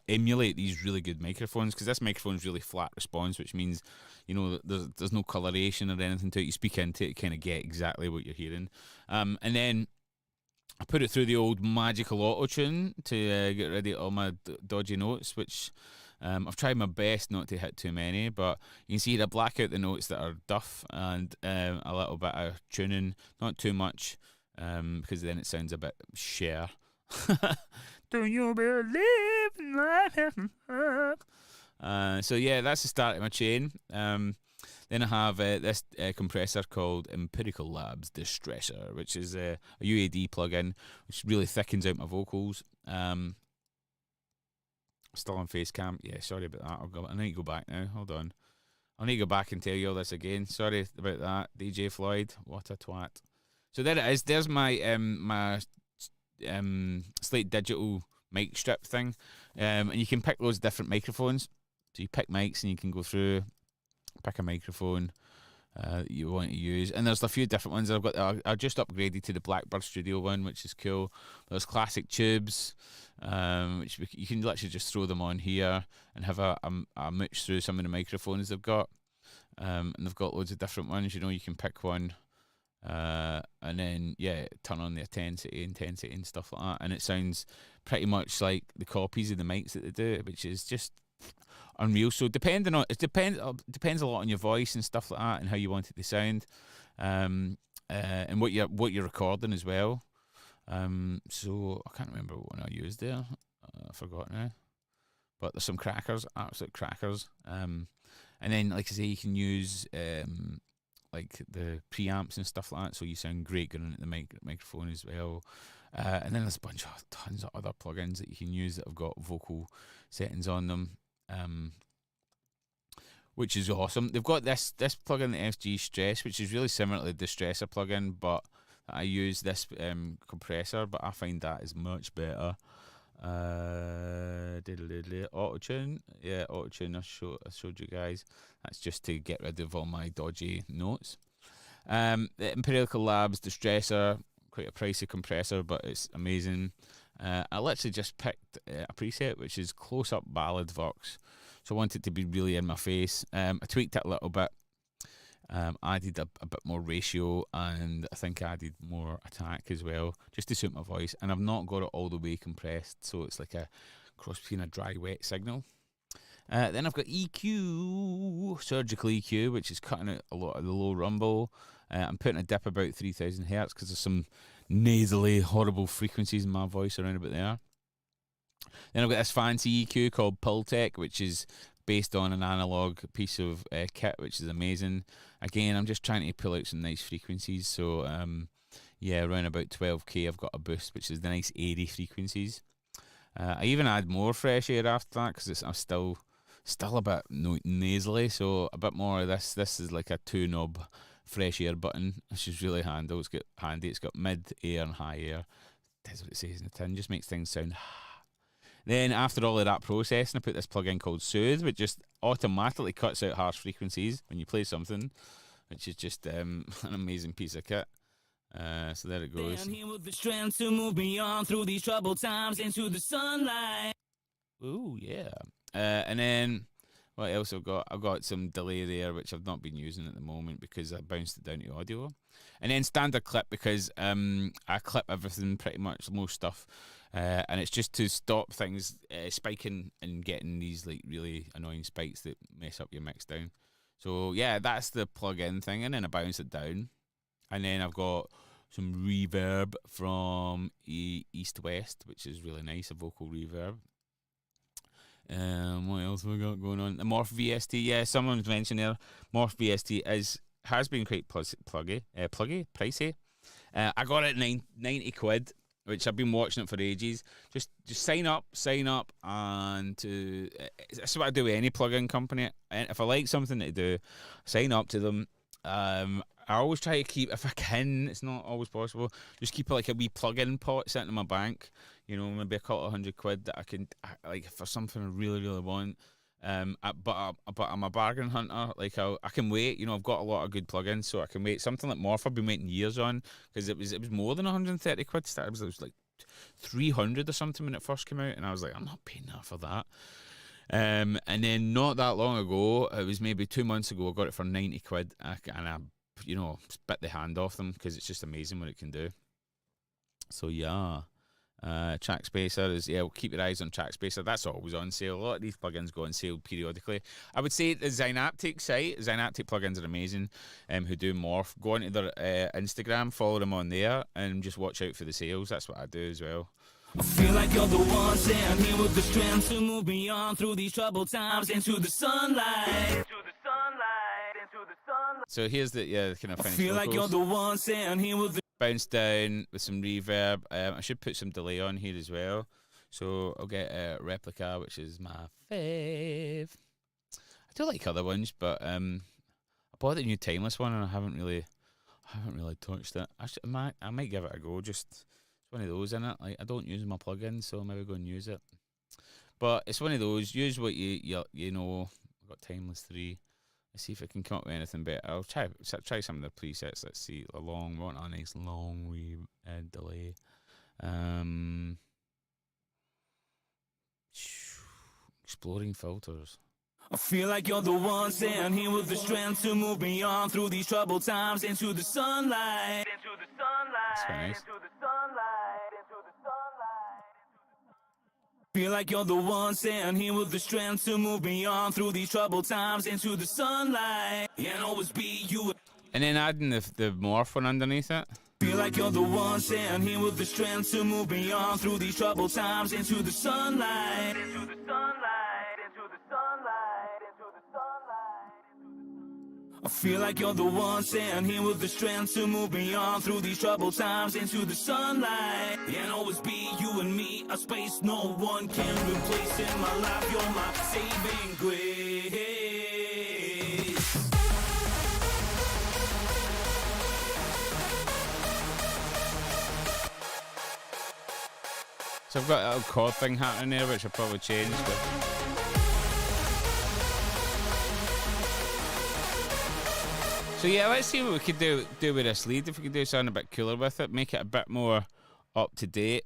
emulate these really good microphones, because this microphone's really flat response, which means there's no coloration or anything to it. You speak into it, kind of get exactly what you're hearing, and then I put it through the old magical auto tune to get rid of all my dodgy notes, which I've tried my best not to hit too many, but you can see I black out the notes that are duff and a little bit of tuning, not too much, because then it sounds a bit share. Do you believe in life? So yeah, that's the start of my chain. Then I have this compressor called Empirical Labs Distressor, which is a UAD plugin, which really thickens out my vocals. Still on Facecam. Yeah, sorry about that. I need to go back now. Hold on. I need to go back and tell you all this again. Sorry about that, DJ Floyd. What a twat. So there it is. There's my my Slate Digital mic strip thing, and you can pick loads of different microphones. So you pick mics and you can go through, pick a microphone that you want to use, and there's a few different ones. I just upgraded to the Blackbird Studio one, which is cool. There's classic tubes, which you can literally just throw them on here and have a mix through some of the microphones they've got, and they've got loads of different ones. You can pick one, and then turn on the intensity and stuff like that, and it sounds pretty much like the copies of the mics that they do, which is just unreal. So depends a lot on your voice and stuff like that, and how you want it to sound, and what you're recording as well. So I can't remember what one I used there. I forgot now. But there's some crackers, absolute crackers. And then, like I say, you can use like the preamps and stuff like that, so you sound great going at the microphone as well. And then there's tons of other plugins that you can use that have got vocal settings on them, which is awesome. They've got this plugin, the FG Stress, which is really similar to the Distressor plugin, but I use this compressor, but I find that is much better. Auto-tune. Yeah, auto-tune I showed you guys. That's just to get rid of all my dodgy notes. The Empirical Labs Distressor, quite a pricey compressor, but it's amazing. I literally just picked a preset, which is Close-Up Ballad Vox. So I want it to be really in my face. I tweaked it a little bit. Added a bit more ratio, and I think I added more attack as well, just to suit my voice. And I've not got it all the way compressed, so it's like a cross between a dry-wet signal. Then I've got EQ, surgical EQ, which is cutting out a lot of the low rumble. I'm putting a dip about 3,000 hertz because there's some nasally, horrible frequencies in my voice around about there. Then I've got this fancy EQ called Pultec, which is based on an analog piece of kit, which is amazing. Again, I'm just trying to pull out some nice frequencies. So, around about 12k, I've got a boost, which is the nice airy frequencies. I even add more fresh air after that because I'm still a bit nasally. So a bit more of this. This is like a 2-knob fresh air button, which is really handy. It's got mid air and high air. That's what it says in the tin. Just makes things sound. Then after all of that processing, I put this plugin called Soothe, which just automatically cuts out harsh frequencies when you play something, which is just an amazing piece of kit. So there it goes. And here with the strength to move beyond through these troubled times into the sunlight. Ooh, yeah. And then what else I've got? I've got some delay there, which I've not been using at the moment because I bounced it down to audio. And then standard clip, because I clip everything pretty much, most stuff. And it's just to stop things spiking and getting these like really annoying spikes that mess up your mix down. So yeah, that's the plug-in thing, and then I bounce it down. And then I've got some reverb from East West, which is really nice, a vocal reverb. What else have we got going on? The Morph VST, yeah, someone's mentioned there. Morph VST is has been quite pluggy, pricey. I got it at 90 quid, which I've been watching it for ages. Just sign up, and that's what I do with any plugin company. And if I like something to do, sign up to them. I always try to keep, if I can, it's not always possible, just keep like a wee plug-in pot sitting in my bank, you know, maybe a couple of £100 that I can, like, for something I really, really want. But I'm a bargain hunter. Like, I can wait. You know, I've got a lot of good plugins, so I can wait. Something like Morph, I've been waiting years on, because it was more than 130 quid. It was like 300 or something when it first came out, and I was like, I'm not paying that for that. And then not that long ago, it was maybe 2 months ago, I got it for 90 quid, and I, you know, bit the hand off them, because it's just amazing what it can do. So yeah. Trackspacer is, yeah, well, keep your eyes on Trackspacer. That's always on sale. A lot of these plugins go on sale periodically. I would say the Zynaptic site, Zynaptic plugins are amazing, who do Morph. Go onto their Instagram, follow them on there, and just watch out for the sales. That's what I do as well. I feel like you're the one, say I'm here with the strength to move beyond through these troubled times into the sunlight. So here's the kind of finished I feel vocals. like you're the one, say I'm here with the Bounce down with some reverb. I should put some delay on here as well. So I'll get a Replica, which is my fave. I do like other ones, but I bought the new Timeless one and I haven't really touched it. I might give it a go. Just, it's one of those, innit? Like, I don't use my plugins, so maybe go and use it. But it's one of those. Use what you know. I've got Timeless 3. Let's see if I can come up with anything better. I'll try some of the presets. Let's see. We want a nice long delay. Exploring filters. I feel like you're the one, say I'm here with the strength to move beyond through these troubled times into the sunlight. That's quite nice. Feel like you're the one, say I'm here with the strength to move beyond through these troubled times into the sunlight. And always be you. And then adding the Morph one underneath it. Feel like you're the one, say I'm here with the strength to move beyond through these troubled times into the sunlight. I feel like you're the one, say I'm here with the strength to move beyond through these troubled times into the sunlight. And always be you and me, a space no one can replace in my life. You're my saving grace. So I've got a little chord thing happening there, which I'll probably change. But so yeah, let's see what we could do with this lead. If we could do something a bit cooler with it, make it a bit more up to date.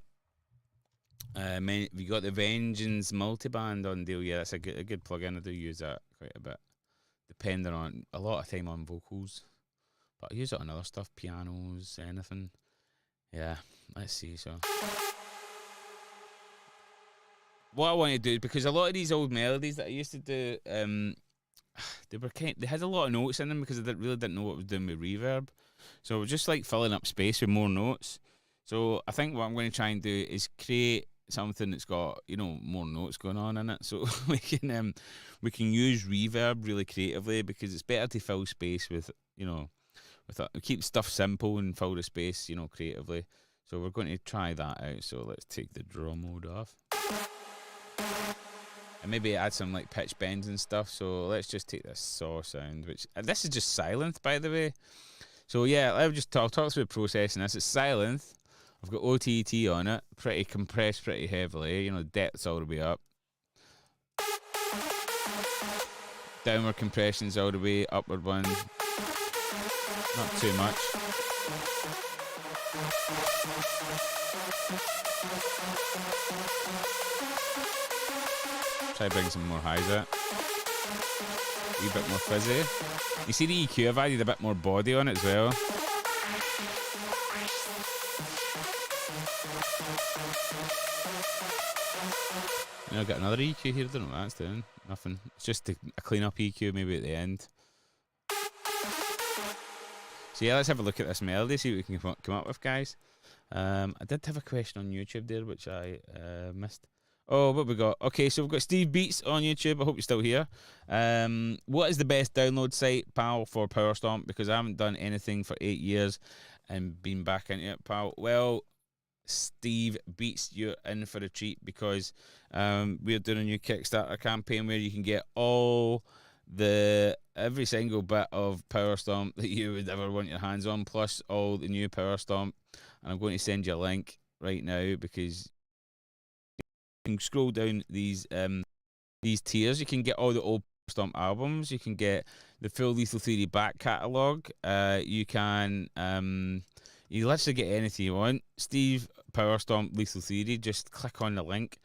We got the Vengeance multiband on deal. Yeah, that's a good plugin. I do use that quite a bit, depending on a lot of time on vocals, but I use it on other stuff, pianos, anything. Yeah, let's see. So what I want to do, because a lot of these old melodies that I used to do, they had a lot of notes in them because I really didn't know what I was doing with reverb. So I was just like filling up space with more notes. So I think what I'm going to try and do is create something that's got, you know, more notes going on in it. So we can use reverb really creatively, because it's better to fill space with, you know, keep stuff simple and fill the space, you know, creatively. So we're going to try that out. So let's take the drum mode off. And maybe add some like pitch bends and stuff. So let's just take this saw sound, which this is just Sylenth, by the way. So yeah, I'll talk through the process. And this is Sylenth. I've got OTT on it, pretty compressed, pretty heavily. You know, depth's all the way up. Downward compression's all the way, upward one, not too much. Try to bring some more highs out. A wee bit more fizzy. You see the EQ, I've added a bit more body on it as well. And I've got another EQ here, I don't know what that's doing. Nothing. It's just a clean up EQ maybe at the end. So yeah, let's have a look at this melody, see what we can come up with, guys. I did have a question on YouTube there, which I missed. Oh, what we got? Okay, so we've got Steve Beats on YouTube. I hope you're still here. What is the best download site, pal, for Power Stomp? Because I haven't done anything for 8 years and been back into it, pal. Well, Steve Beats, you're in for a treat because we're doing a new Kickstarter campaign where you can get every single bit of Power Stomp that you would ever want your hands on, plus all the new Power Stomp. And I'm going to send you a link right now because you can scroll down these tiers. You can get all the old Stomp albums. You can get the full Lethal Theory back catalogue. You can you literally get anything you want. Steve Power Stomp Lethal Theory. Just click on the link.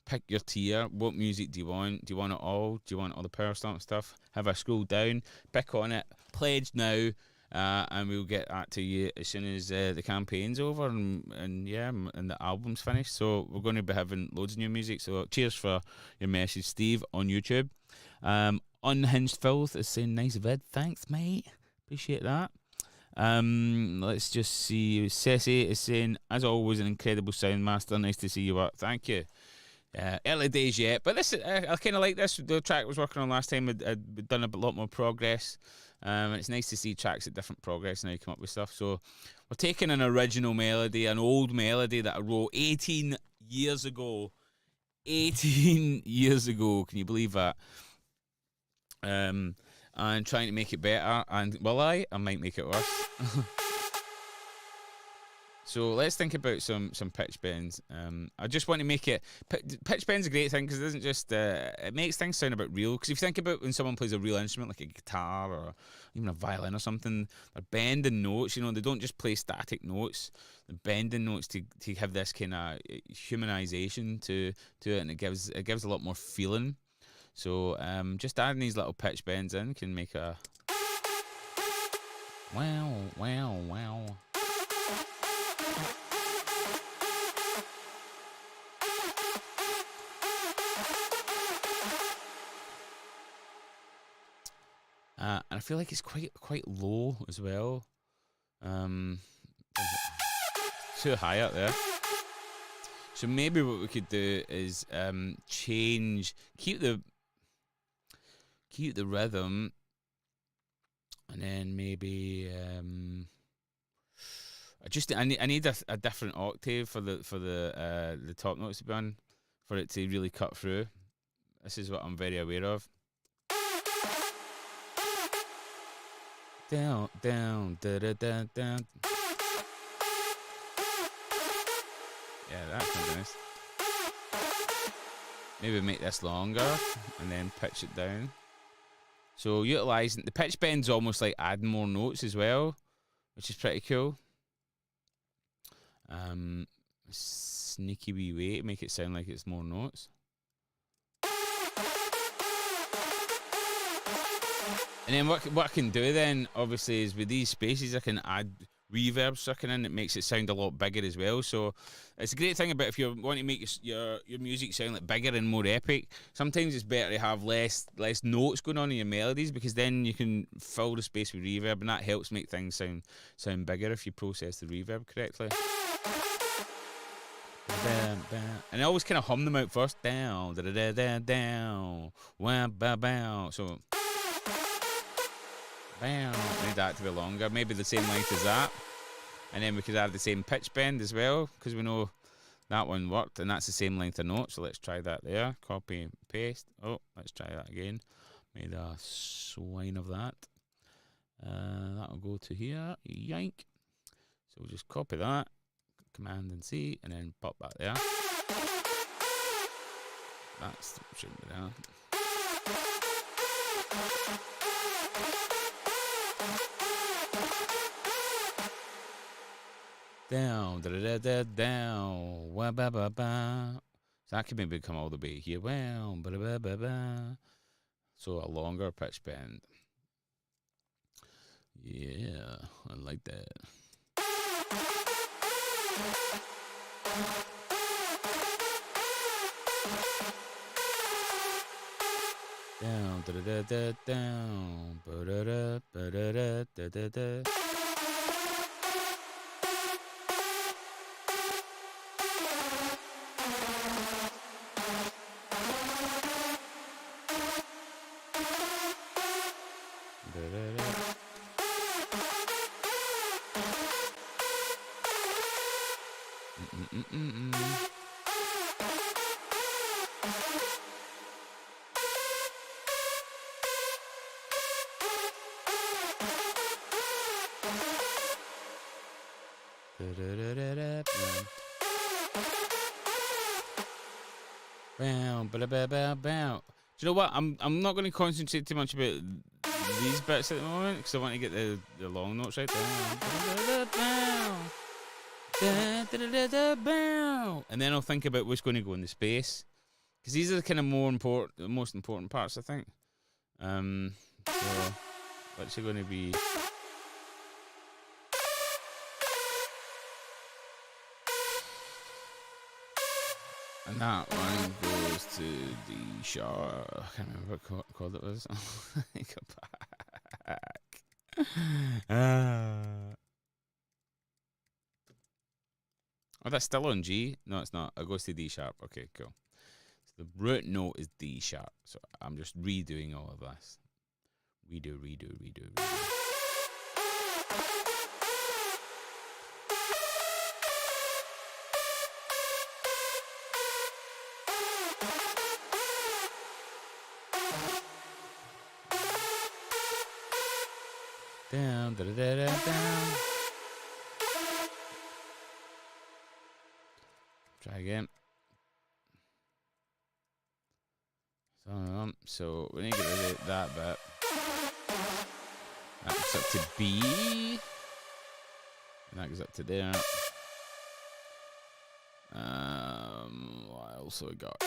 Pick your tier. What music do you want? Do you want it all? Do you want all the Power Stomp stuff? Have a scroll down. Pick on it. Pledge now. And we'll get that to you as soon as the campaign's over and the album's finished. So we're going to be having loads of new music. So cheers for your message, Steve, on YouTube. Unhinged Filth is saying nice vid. Thanks, mate. Appreciate that. Let's just see. Ceci is saying, as always, an incredible sound master. Nice to see you up. Thank you. Early days yet, but this I kind of like this. The track I was working on last time had done a lot more progress. And it's nice to see tracks at different progress and how you come up with stuff. So we're taking an original melody, an old melody that I wrote 18 years ago. 18 years ago, can you believe that? And trying to make it better. And will I might make it worse. So let's think about some pitch bends. I just want to make it... Pitch bend's a great thing because it doesn't just... it makes things sound a bit real. Because if you think about when someone plays a real instrument, like a guitar or even a violin or something, they're bending notes, they don't just play static notes. They're bending notes to have this kind of humanization to it, and it gives a lot more feeling. So just adding these little pitch bends in can make a... Wow, wow, wow. And I feel like it's quite low as well. Too high up there. So maybe what we could do is keep the rhythm, and then maybe I need a different octave for the top notes to be on for it to really cut through. This is what I'm very aware of. Down, down, da da da down. Yeah, that's nice. Maybe make this longer and then pitch it down. So utilising the pitch bend's almost like adding more notes as well, which is pretty cool. Sneaky wee way to make it sound like it's more notes. And then what I can do then, obviously, is with these spaces, I can add reverb sucking in. It makes it sound a lot bigger as well. So it's a great thing about if you want to make your music sound like bigger and more epic. Sometimes it's better to have less notes going on in your melodies, because then you can fill the space with reverb, and that helps make things sound bigger if you process the reverb correctly. And I always kind of hum them out first. Down, da da da da down, wah ba bow. So. Need that to be longer, maybe the same length as that, and then we could add the same pitch bend as well, because we know that one worked, and that's the same length of note. So let's try that there. Copy and paste. Oh, let's try that again. Made a swine of that. That'll go to here. Yank. So we'll just copy that, Command and C, and then pop that there. That's should be there. Down, da da da down, wah ba ba ba. So that could maybe come all the way here. Wow, ba ba ba ba. So a longer pitch bend. Yeah, I like that. Down, da da da down, ba da da ba da da da da da. Bow. Do you know what? I'm not going to concentrate too much about these bits at the moment because I want to get the long notes right there. And then I'll think about what's going to go in the space because these are the kind of the most important parts, I think. So what's it going to be? And that one goes to D sharp. I can't remember what chord it was. Go back. Oh, that's still on G? No, it's not. It goes to D sharp. Okay, cool. So the root note is D sharp. So I'm just redoing all of this. Redo. Down, down. Try again. So we need to get rid of that bit. That goes up to B. And that goes up to there. What else have we got?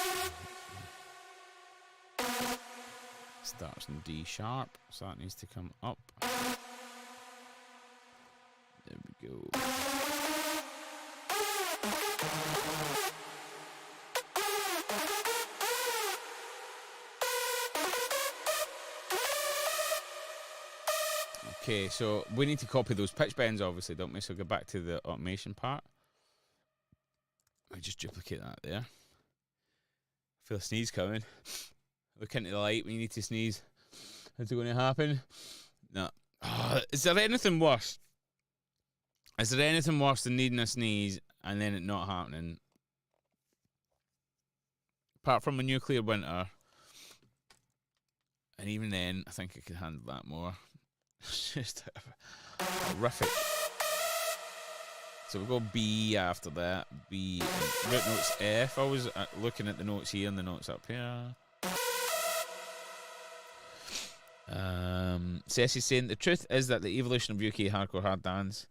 Starts in D sharp, so that needs to come up. There we go. Okay, so we need to copy those pitch bends, obviously, don't we? So go back to the automation part. I just duplicate that there. I feel a sneeze coming. Look into the light when you need to sneeze. Is it going to happen? No. Oh, is there anything worse? Is there anything worse than needing a sneeze and then it not happening? Apart from a nuclear winter. And even then, I think I could handle that more. It's just horrific. So we'll go B after that. B. Root notes F. I was looking at the notes here and the notes up here. Ceci's saying, the truth is that the evolution of UK hardcore hard dance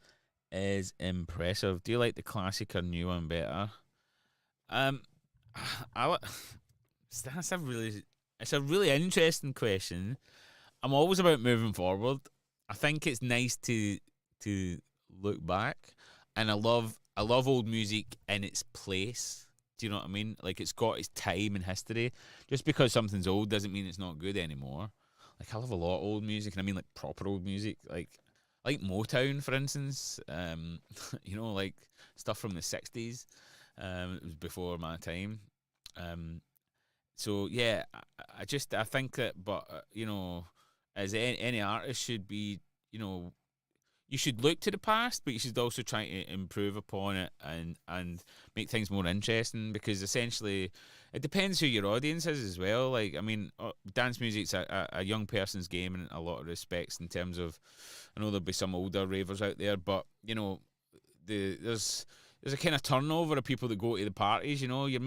is impressive. Do you like the classic or new one better? It's a really interesting question. I'm always about moving forward. I think it's nice to look back, and I love old music in its place. Do you know what I mean? Like, it's got its time and history. Just because something's old doesn't mean it's not good anymore. Like, I love a lot of old music, and I mean like proper old music, like Motown, for instance. You know, like stuff from the 60s. It was before my time. So yeah, I think that, but you know, as any artist should be, you know, you should look to the past, but you should also try to improve upon it and make things more interesting, because essentially it depends who your audience is as well. Like, I mean, dance music's a young person's game in a lot of respects, in terms of, I know there'll be some older ravers out there, but you know, there's a kind of turnover of people that go to the parties. You know, you'll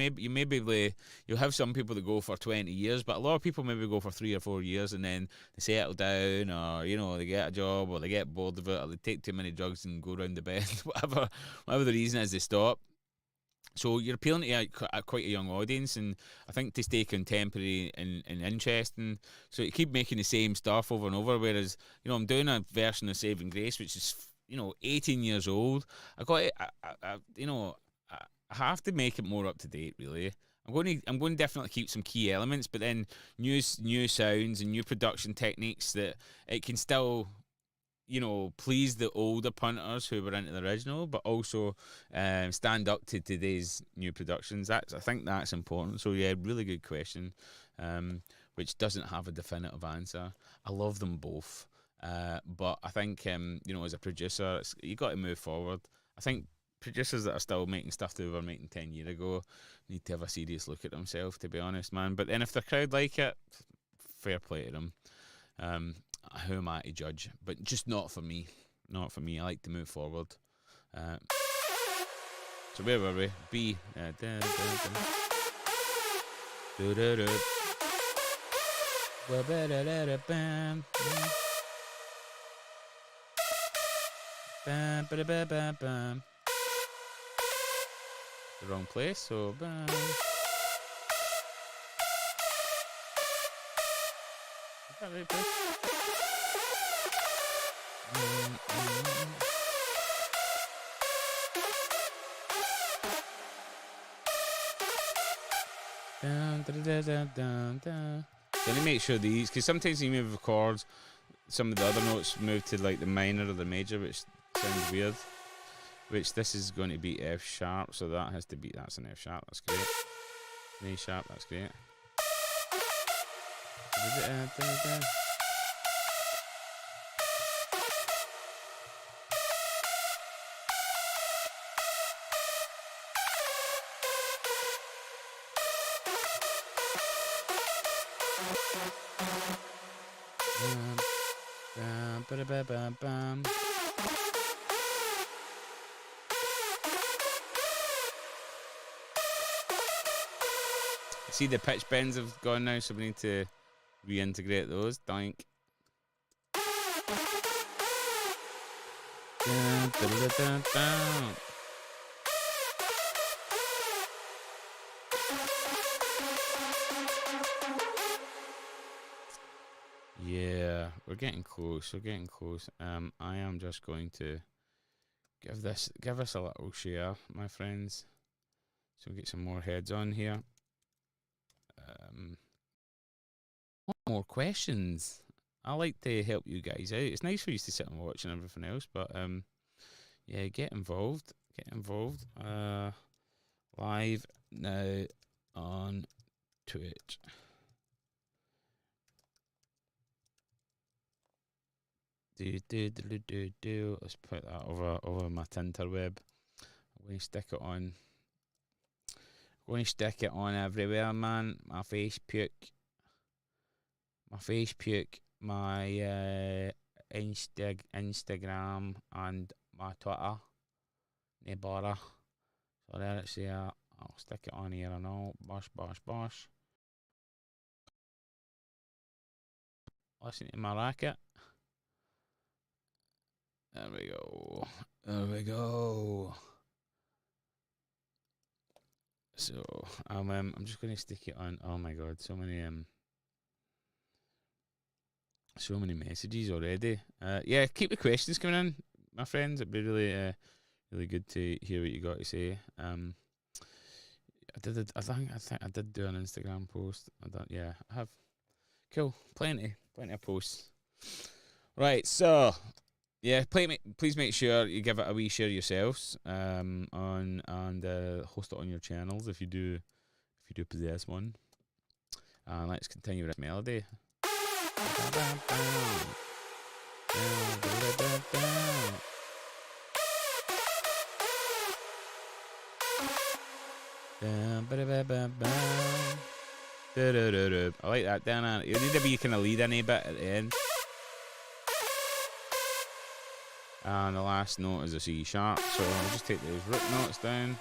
have some people that go for 20 years, but a lot of people maybe go for 3 or 4 years and then they settle down, or you know, they get a job, or they get bored of it, or they take too many drugs and go round the bend. whatever the reason is, they stop. So you're appealing to quite a young audience, and I think to stay contemporary and interesting, so you keep making the same stuff over and over. Whereas, you know, I'm doing a version of Saving Grace, which is, you know, 18 years old. I have to make it more up to date, really. I'm going to definitely keep some key elements, but then new sounds and new production techniques that it can still, you know, please the older punters who were into the original, but also stand up to today's new productions. I think that's important. So yeah, really good question, which doesn't have a definitive answer. I love them both. But I think you know, as a producer, you got to move forward. I think producers that are still making stuff they were making 10 years ago need to have a serious look at themselves, to be honest, man. But then if the crowd like it, fair play to them. Who am I to judge? But just not for me. Not for me. I like to move forward. So where were we? B. The wrong place, so bam. Is that right place? So I need to make sure these, because sometimes you move the chords, some of the other notes move to like the minor or the major, which sounds weird. Which this is going to be F sharp, so that has to be, that's an F sharp, that's great. An A sharp, that's great. See, the pitch bends have gone now, so we need to reintegrate those. Doink. Yeah, we're getting close. We're getting close. I am just going to give us a little share, my friends, so we get some more heads on here. More questions. I like to help you guys out. It's nice for you to sit and watch and everything else, but yeah, get involved. Get involved. Live now on Twitch. Let's put that over my Tinterweb. I'm going to stick it on. I'm going to stick it on everywhere, man. My Facebook, my Instagram, and my Twitter. No bother. So there it's there. I'll stick it on here and all. Bosh, bosh, bosh. Listen to my racket. There we go. There we go. So I'm just going to stick it on. Oh my god, so many messages already. Yeah, keep the questions coming in, my friends. It'd be really really good to hear what you got to say. I think I did do an Instagram post. Yeah, I have. Cool, plenty of posts. Right, so yeah, please make sure you give it a wee share yourselves, and host it on your channels if you do possess one. And let's continue with this melody. I like that. Down. You need to be kind of lead in a bit at the end. And the last note is a C sharp, so I'll just take those root notes down.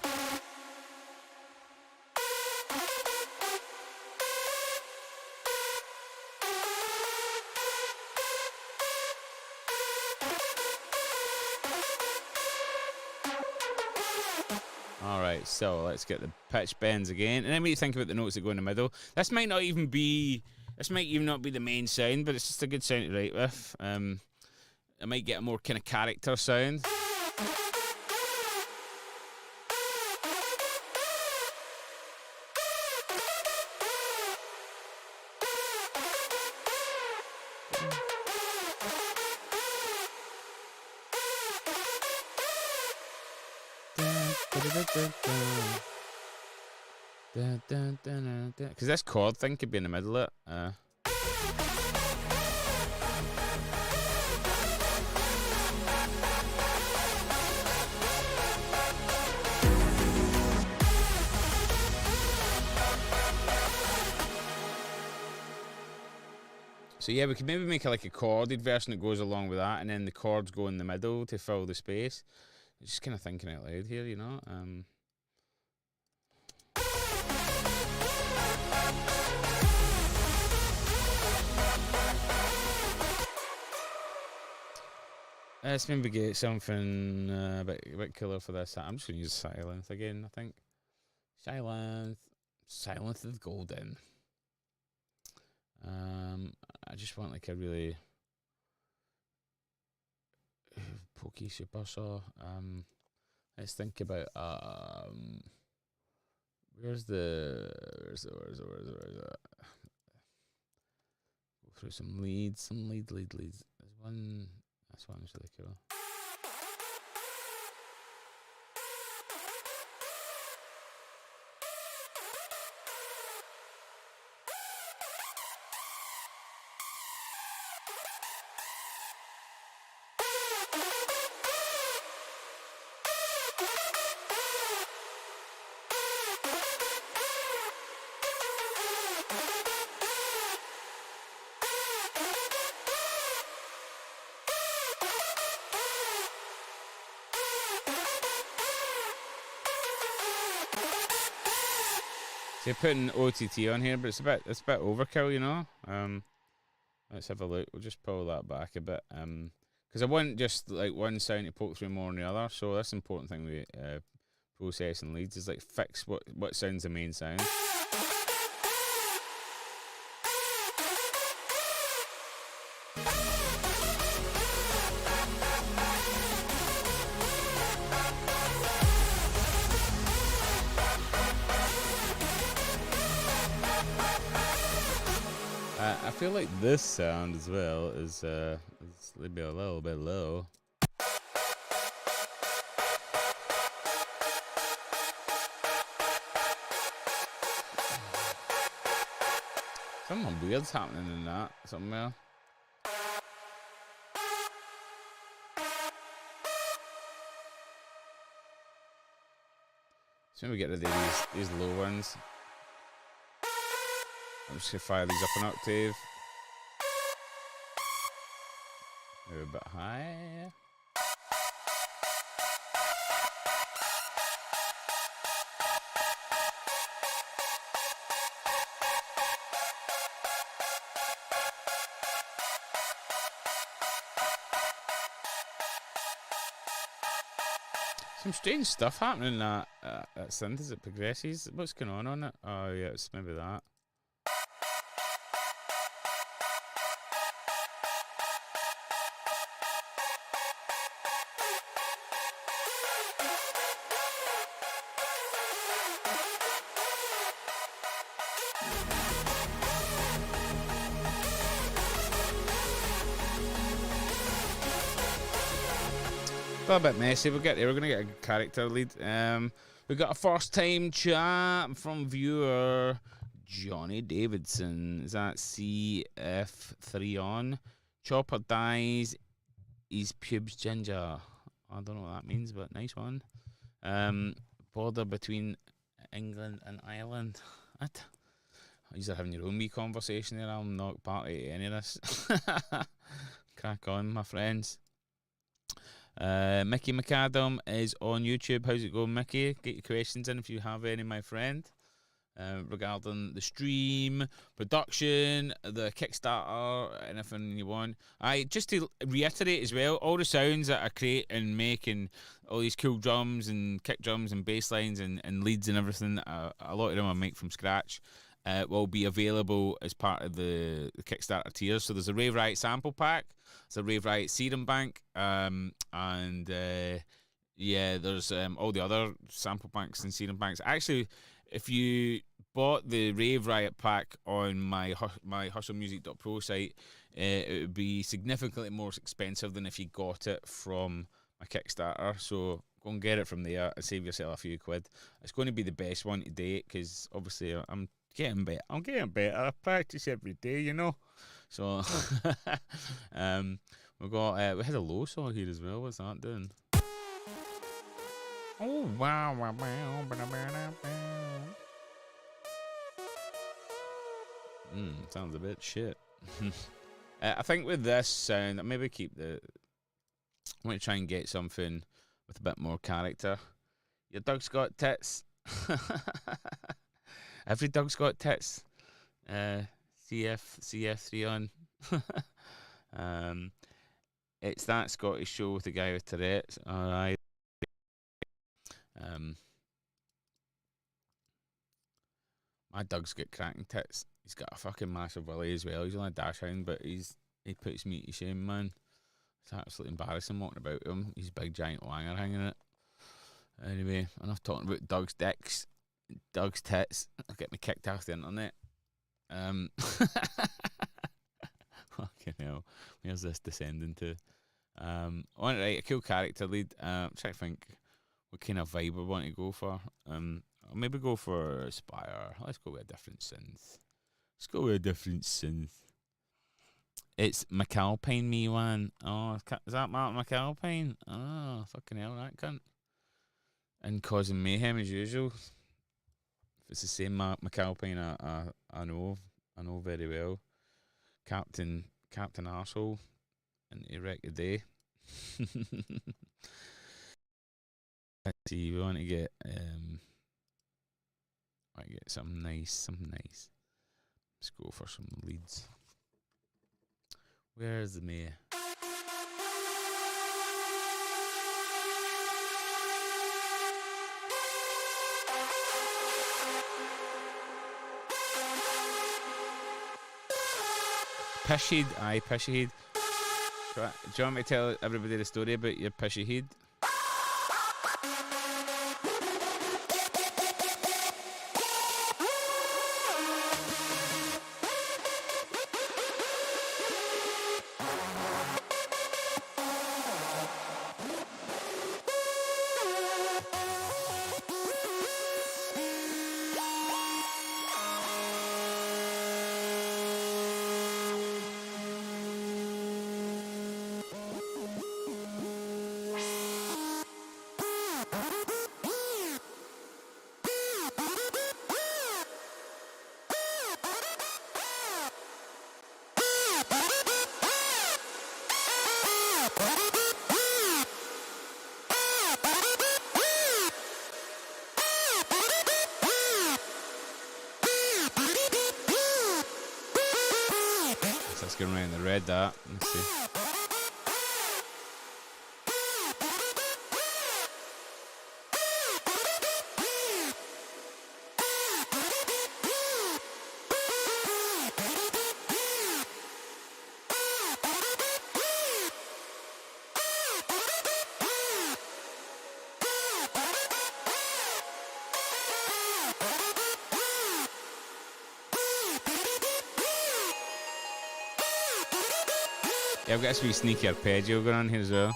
Alright, so let's get the pitch bends again. And then when you think about the notes that go in the middle, this might not even be the main sound, but it's just a good sound to write with. I might get a more kind of character sound. Because this chord thing could be in the middle of it. So yeah, we could maybe make like a chorded version that goes along with that, and then the chords go in the middle to fill the space. Just kind of thinking out loud here, you know. Let's maybe get something a bit cooler for this. I'm just going to use silence again, I think. Silence is golden. I just want like a really pokey super saw. Let's think about where's the go through some leads. There's one. This one's really cool. So you're putting OTT on here, but it's a bit overkill, you know. Let's have a look. We'll just pull that back a bit, because I want just like one sound to poke through more than the other. So that's the important thing with processing leads is like fix what sounds the main sound. I feel like this sound as well is maybe a little bit low. Something weird's happening in that somewhere. So we get rid of these low ones. I'm just going to fire these up an octave. Maybe a bit high. Some strange stuff happening in that synth as it progresses. What's going on it? Oh yeah, it's maybe that. A bit messy. We're gonna get a character lead. We got a first time chat from viewer Johnny Davidson. Is that CF3 on? Chopper dies. His pubes ginger. I don't know what that means, but nice one. Border between England and Ireland. What? You're having your own wee conversation there. I'm not party to any of this. Crack on, my friends. Mickey McAdam is on YouTube. How's it going, Mickey? Get your questions in if you have any, my friend, regarding the stream, production, the Kickstarter, anything you want. Just to reiterate as well, all the sounds that I create and make, and all these cool drums and kick drums and bass lines and leads and everything, a lot of them I make from scratch. Will be available as part of the Kickstarter tiers. So there's a Rave Riot sample pack, there's a Rave Riot serum bank, and there's all the other sample banks and serum banks. Actually, if you bought the Rave Riot pack on my hustlemusic.pro site, it would be significantly more expensive than if you got it from my Kickstarter. So go and get it from there and save yourself a few quid. It's going to be the best one to date because obviously I'm getting better. I practice every day, you know. So we had a low saw here as well. What's that doing? Oh wow! Sounds a bit shit. I think with this sound, I'll maybe keep the. I want to try and get something with a bit more character. Your dog's got tits. Every dog's got tits. CF3 on. It's that Scottish show with the guy with Tourette's. Alright. My dog's got cracking tits. He's got a fucking massive willy as well. He's only a dash hound, but he puts me to shame, man. It's absolutely embarrassing walking about him. He's a big giant wanger hanging it. Anyway, enough talking about dogs' dicks, dogs' tits. I'll get me kicked off the internet. Fucking hell. Where's this descending to? I want to write a cool character lead. I'm trying to think what kind of vibe I want to go for. I'll maybe go for Aspire. Let's go with a different synth. It's McAlpine me one. Oh, is that Martin McAlpine? Oh, fucking hell, that cunt. And causing mayhem as usual. If it's the same Mark McAlpine, I know very well. Captain Arsehole, and he wrecked the day. Let's see, we want to get something nice. Let's go for some leads. Where's the mayor? Pishy head. Do you want me to tell everybody the story about your pishy head? That's going around the red, that. Let's see. Yeah, I've got this wee sneaky arpeggio going on here as well.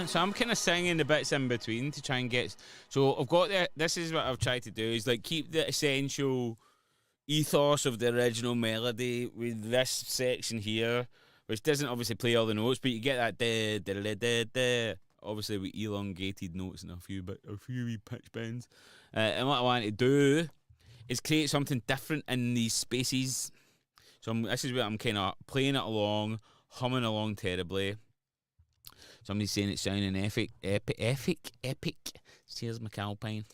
So I'm kind of singing the bits in between to try and get. So I've got this is what I've tried to do is like keep the essential ethos of the original melody with this section here, which doesn't obviously play all the notes, but you get that da da da da da. Obviously with elongated notes and a few wee pitch bends. And what I want to do is create something different in these spaces. So this is where I'm kind of playing it along, humming along terribly. Somebody's saying it's sounding epic. Here's McAlpine.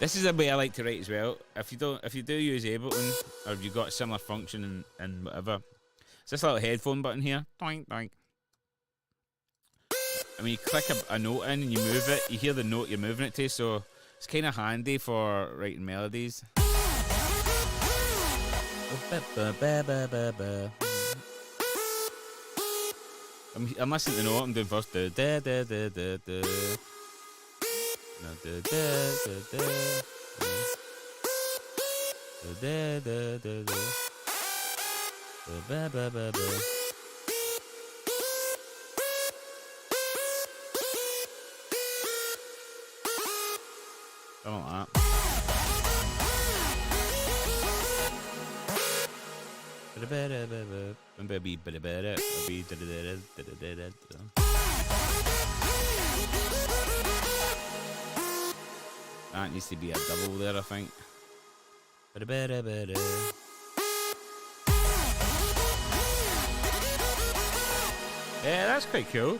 This is a way I like to write as well. If you do use Ableton, or if you've got a similar function and whatever. It's this little headphone button here. Doink, doink. And when you click a note in and you move it, you hear the note you're moving it to, so it's kind of handy for writing melodies. I'm listening to know what I'm doing first. Da, da, da, da, da, da. No, da, da, da, da, da, da, da, da. Ba, ba, ba, ba. I don't like that. That needs to be a double there, I think. Yeah, that's quite cool.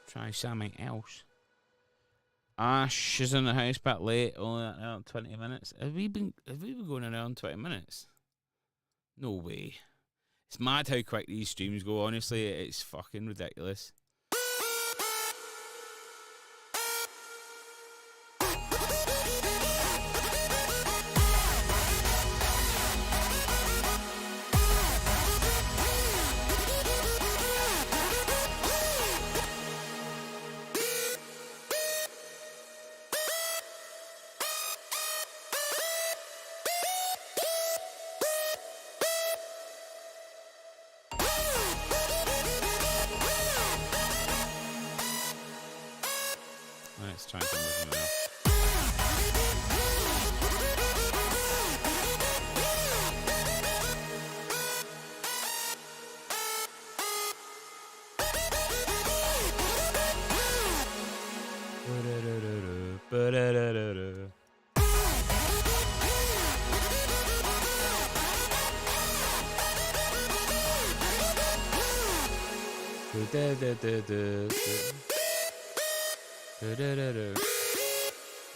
Try something else. Ash is in the house back late, only around 20 minutes. Have we been going around 20 minutes? No way. It's mad how quick these streams go, honestly. It's fucking ridiculous. Let's try something else.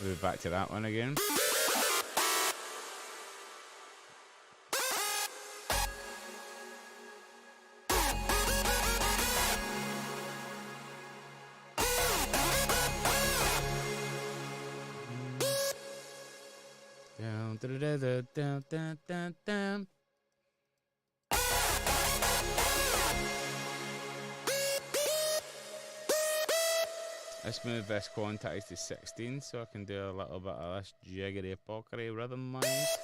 We're back to that one again. Down, down, down, down, down. Let's move this quantize to 16 so I can do a little bit of this jiggery pockery rhythm lines.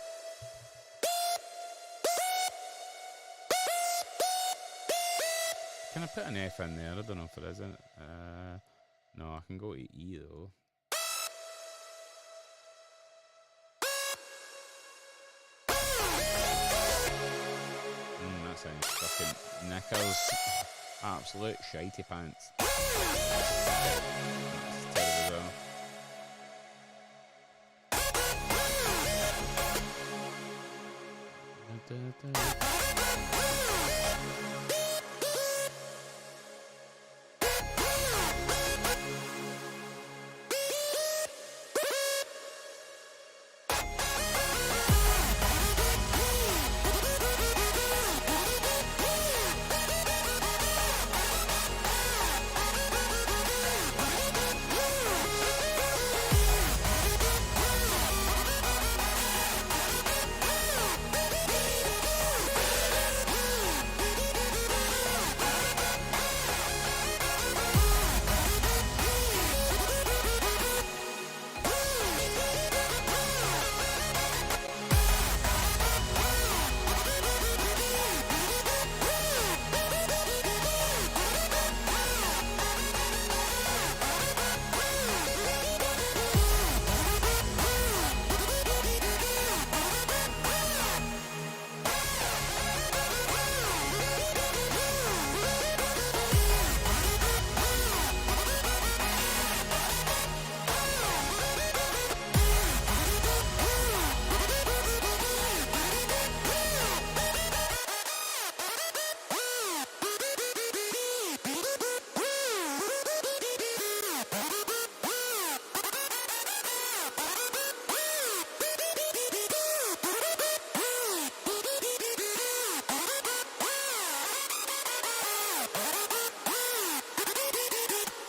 Can I put an F in there? I don't know if it isn't. No, I can go to E though. That sounds fucking knickers. Absolute shitey pants. That's terrible though.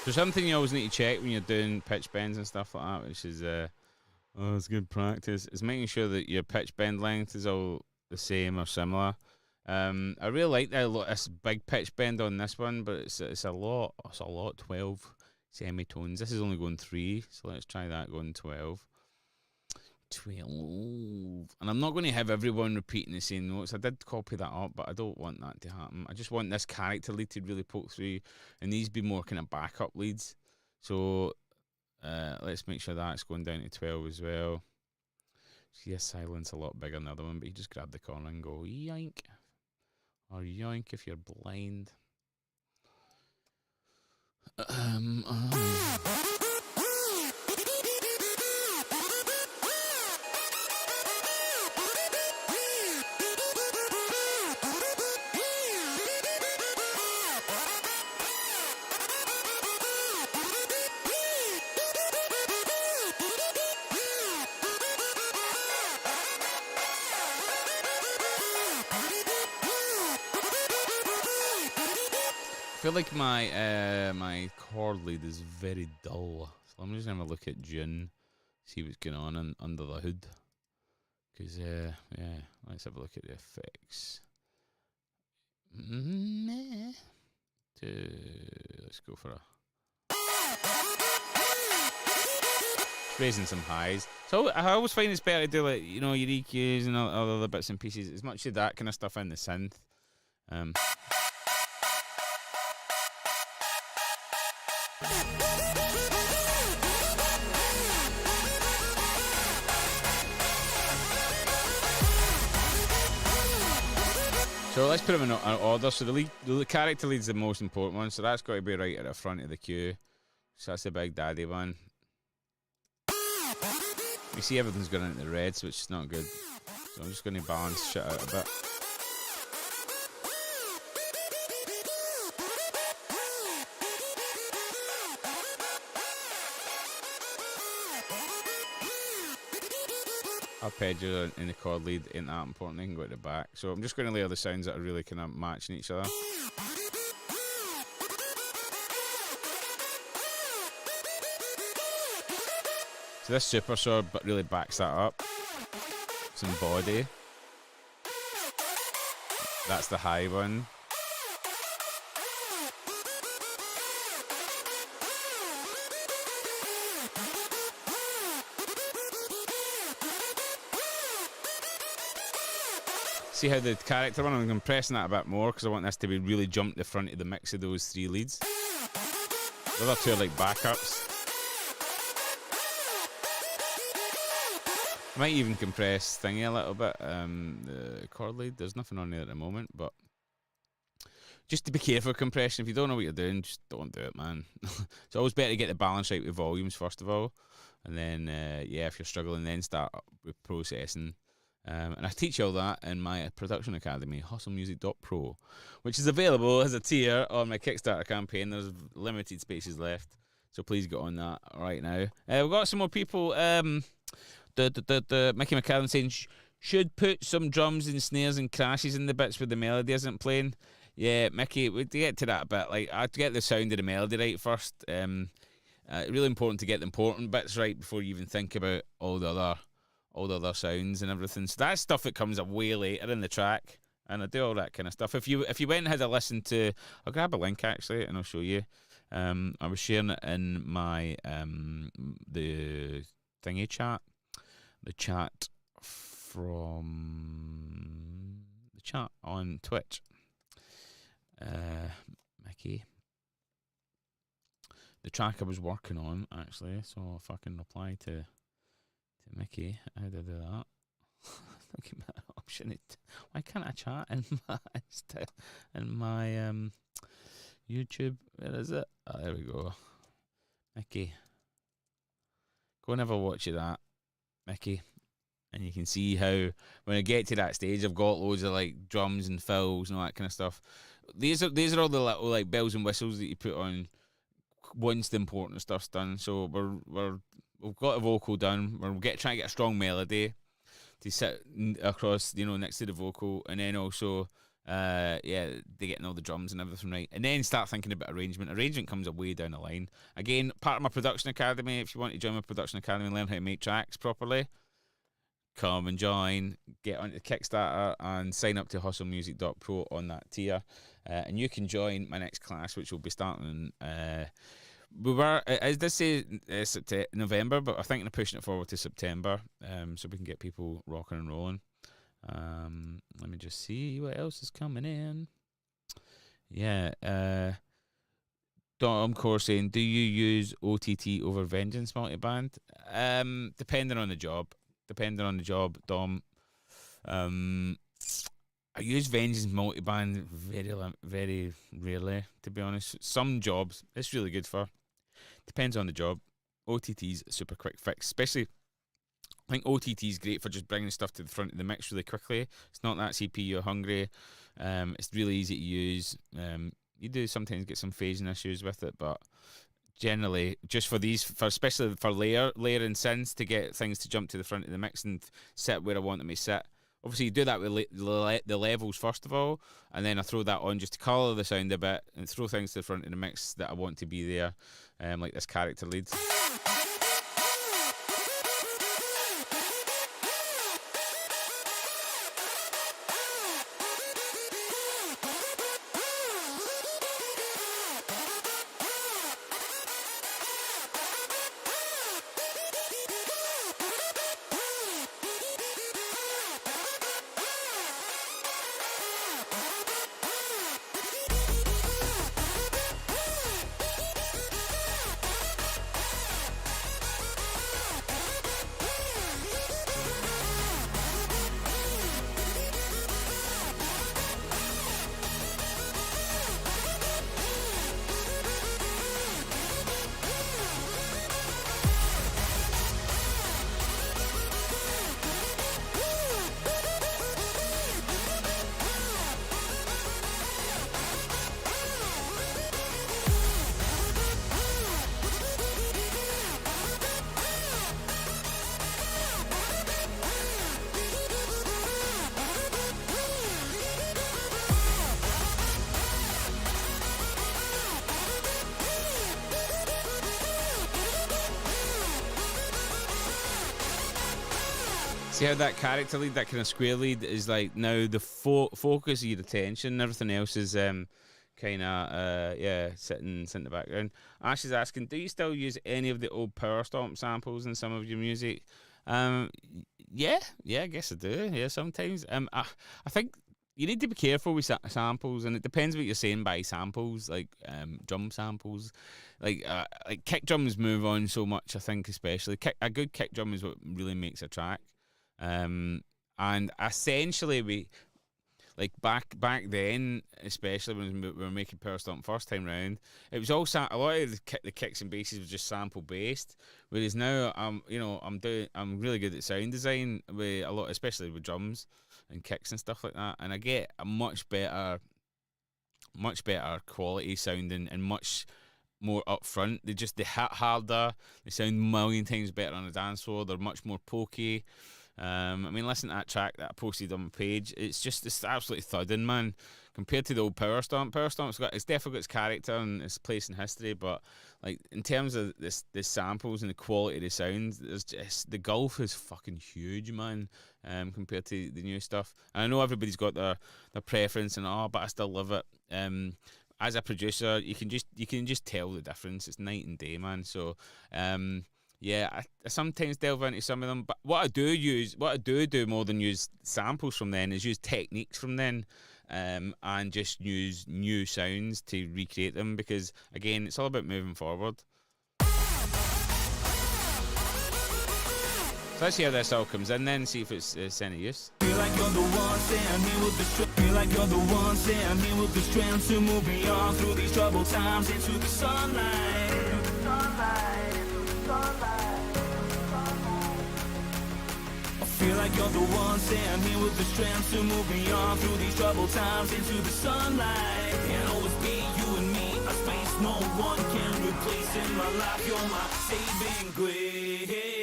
So something you always need to check when you're doing pitch bends and stuff like that, which is it's good practice, is making sure that your pitch bend length is all the same or similar. I really like this big pitch bend on this one, but it's a lot. It's a lot. 12 semitones. This is only going 3, so let's try that going 12. 12. And I'm not going to have everyone repeating the same notes. I did copy that up, but I don't want that to happen. I just want this character lead to really poke through, and these be more kind of backup leads. So let's make sure that's going down to 12 as well. See a silence a lot bigger than the other one, but you just grab the corner and go yoink. Or yoink if you're blind. I feel like my chord lead is very dull, so I'm just gonna look at June, see what's going on under the hood. Because yeah, let's have a look at the effects. Let's go for raising some highs. So I always find it's better to do like your EQs and all other bits and pieces. As much of that kind of stuff in the synth. So let's put them in order. So the character lead's the most important one, so that's got to be right at the front of the queue. So that's the big daddy one. You see everything's going into the reds, which is not good. So I'm just going to balance shit out a bit. Arpeggio in the chord lead ain't that important, they can go at the back. So I'm just going to layer the sounds that are really kind of matching each other. So this super sword really backs that up. Some body. That's the high one. See how the character one, I'm compressing that a bit more because I want this to be really jump the front of the mix of those 3 leads. The other 2 are like backups. I might even compress thingy a little bit, the chord lead. There's nothing on there at the moment, but just to be careful compression. If you don't know what you're doing, just don't do it, man. It's always better to get the balance right with volumes first of all, and then if you're struggling, then start with processing. And I teach all that in my production academy, hustlemusic.pro, which is available as a tier on my Kickstarter campaign. There's limited spaces left, so please get on that right now. We've got some more people. The Mickey McCallum saying should put some drums and snares and crashes in the bits where the melody isn't playing. Yeah, Mickey, we'd get to that a bit. Like, I'd get the sound of the melody right first. Really important to get the important bits right before you even think about all the other sounds and everything. So that's stuff that comes up way later in the track, and I do all that kind of stuff. If you went and had a listen to, I'll grab a link actually and I'll show you. I was sharing it in my the thingy chat, the chat from the chat on Twitch. Mickey, the track I was working on actually. So if I can reply to Mickey, how do I do that? Look at my option. Why can't I chat in my YouTube? Where is it? Oh, there we go. Mickey, go and have a watch of that, Mickey, and you can see how when I get to that stage, I've got loads of like drums and fills and all that kind of stuff. These are all the little like bells and whistles that you put on once the important stuff's done. So we've got a vocal done. We're trying to get a strong melody to sit across, next to the vocal, and then also Yeah, they getting all the drums and everything right, and then start thinking about arrangement. Arrangement comes a way down the line. Again, part of my production academy. If you want to join my production academy and learn how to make tracks properly, come and join. Get onto Kickstarter and sign up to hustlemusic.pro on that tier, and you can join my next class, which will be starting. We were, as they say, November, but I'm thinking of pushing it forward to September, so we can get people rocking and rolling. Let me just see what else is coming in. Yeah, Dom Core saying, do you use OTT over Vengeance multiband? Depending on the job. Dom. I use Vengeance multiband very rarely, to be honest. Some jobs it's really good for. Depends on the job. OTT's a super quick fix, especially. I think OTT is great for just bringing stuff to the front of the mix really quickly. It's not that CPU hungry. It's really easy to use. You do sometimes get some phasing issues with it, but generally, just for especially for layering synths to get things to jump to the front of the mix and sit where I want them to sit. Obviously, you do that with the levels first of all, and then I throw that on just to colour the sound a bit and throw things to the front of the mix that I want to be there, like this character lead. See how that character lead, that kind of square lead, is like now the focus of your attention. Everything else is kind of sitting in the background. Ash is asking, do you still use any of the old Power Stomp samples in some of your music? Yeah, I guess I do. Yeah, sometimes. I think you need to be careful with samples, and it depends what you're saying by samples, like drum samples. Like kick drums move on so much, I think, especially. A good kick drum is what really makes a track. And essentially we, like back then, especially when we were making Power Stomp first time round, it was all a lot of the kicks and basses was just sample based. Whereas now I'm really good at sound design with a lot, especially with drums and kicks and stuff like that, and I get a much better quality sounding and much more upfront. They hit harder. They sound a million times better on the dance floor. They're much more pokey. I mean, listen to that track that I posted on my page. It's absolutely thudding, man. Compared to the old Power Stomp, it's definitely got its character and its place in history, but like in terms of the samples and the quality of the sound, the gulf is fucking huge, man. Compared to the new stuff, and I know everybody's got their preference and all, but I still love it. As a producer, you can just tell the difference. It's night and day, man. So, yeah, I sometimes delve into some of them, but what I do more than use samples from then is use techniques from then, and just use new sounds to recreate them, because again, it's all about moving forward. So let's see how this all comes in then, see if it's any use. Feel like you're the one, say I'm here with the strength. Feel like you're the one, say I'm here with the strength to move beyond through these troubled times into the sunlight. I feel like you're the one, say I'm here with the strength to move beyond through these troubled times into the sunlight. Can't always be you and me, a space no one can replace in my life. You're my saving grace.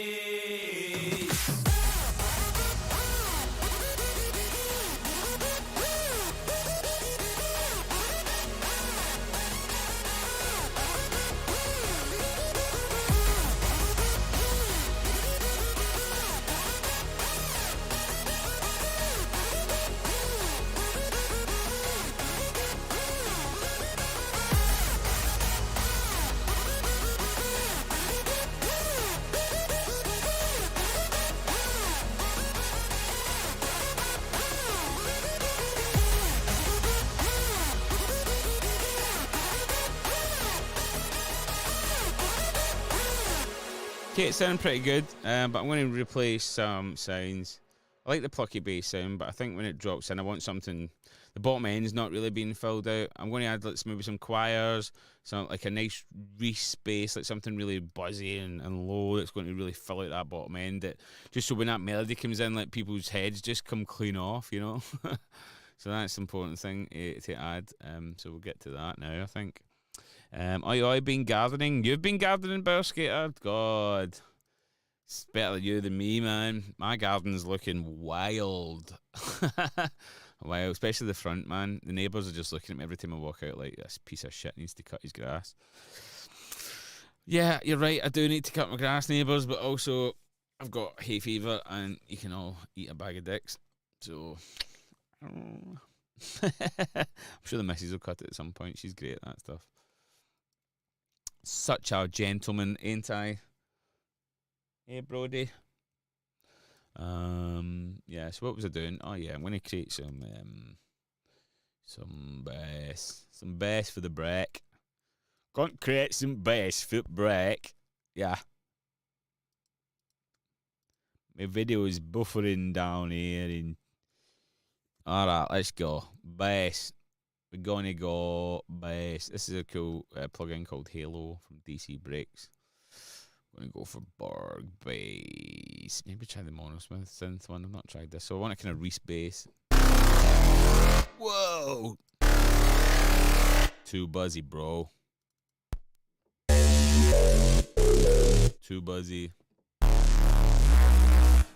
Okay, it's sounding pretty good, but I'm going to replace some sounds. I like the plucky bass sound, but I think when it drops in, I want something. The bottom end's not really being filled out. I'm going to add maybe some choirs, some like a nice Reese bass, like something really buzzy and low that's going to really fill out that bottom end. Just so when that melody comes in, like people's heads just come clean off, you know. So that's the important thing to add. So we'll get to that now, I think. I've been gardening. You've been gardening, Bear Skater? God. It's better you than me, man. My garden's looking wild. Wild, especially the front, man. The neighbours are just looking at me every time I walk out like, this piece of shit needs to cut his grass. Yeah, you're right. I do need to cut my grass, neighbours, but also I've got hay fever and you can all eat a bag of dicks. So I'm sure the missus will cut it at some point. She's great at that stuff. Such a gentleman, ain't I? Hey, Brody. Yeah, so what was I doing? Oh yeah, I'm gonna create some bass for the break. Gonna create some bass for break. Yeah. My video is buffering down here in. Alright, let's go. Bass. We're gonna go bass. This is a cool plugin called Halo from DC Breaks. I'm going to go for Borg bass. Maybe try the monosmith synth one. I've not tried this. So I want a kind of Reese bass. Whoa! Too buzzy, bro. Too buzzy.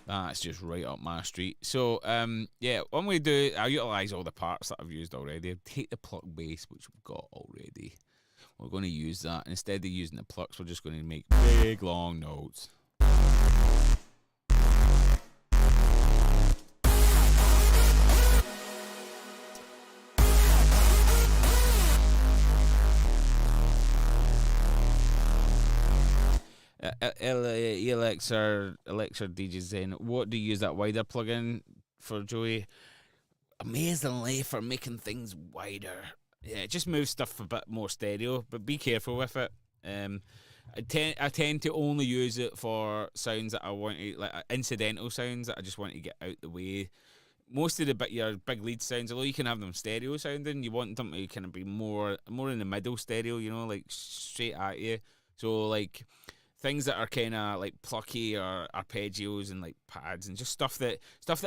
That's just right up my street. So, yeah, what I'm going to do, I'll utilise all the parts that I've used already. Take the pluck bass, which we've got already. We're going to use that. Instead of using the plucks, we're just going to make big, long notes. Elixir DJ Zen. What do you use that wider plugin for, Joey? Amazingly for making things wider. Yeah, it just moves stuff a bit more stereo, but be careful with it. I tend to only use it for sounds that I want to, like incidental sounds that I just want to get out the way. Most of your big lead sounds, although you can have them stereo sounding, you want them to kind of be more in the middle stereo, you know, like straight at you. So like things that are kind of like plucky or arpeggios and like pads and just stuff that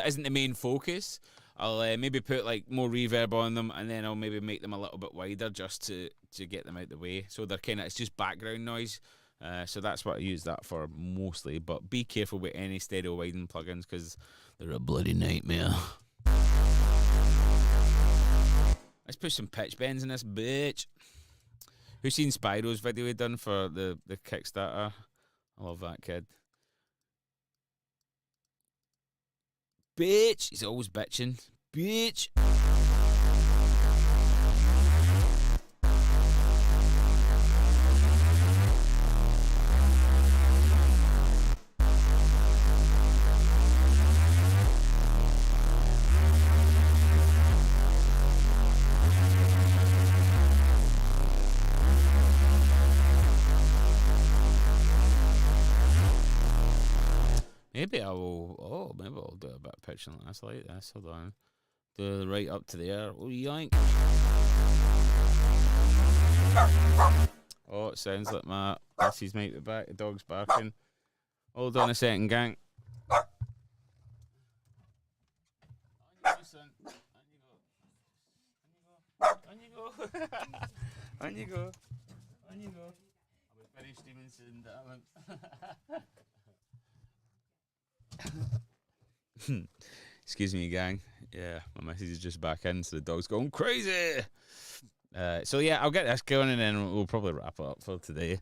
isn't the main focus. I'll maybe put like more reverb on them, and then I'll maybe make them a little bit wider just to get them out the way. So they're it's just background noise. So that's what I use that for mostly. But be careful with any stereo widening plugins because they're a bloody nightmare. Let's put some pitch bends in this bitch. Who's seen Spyro's video he done for the Kickstarter? I love that kid. Bitch! He's always bitching. Bitch! Maybe I'll do a bit of pitching like this, like this. Hold on. Do right up to there. Oh, yoink. Oh, it sounds like my missus might be back. The dog's barking. Hold on a second, gang. On you, son. On you go. On you go. On you go. I was very Stevenson, darling. Excuse me, gang. Yeah, my message is just back in, so the dog's going crazy. So yeah, I'll get this going and then we'll probably wrap it up for today.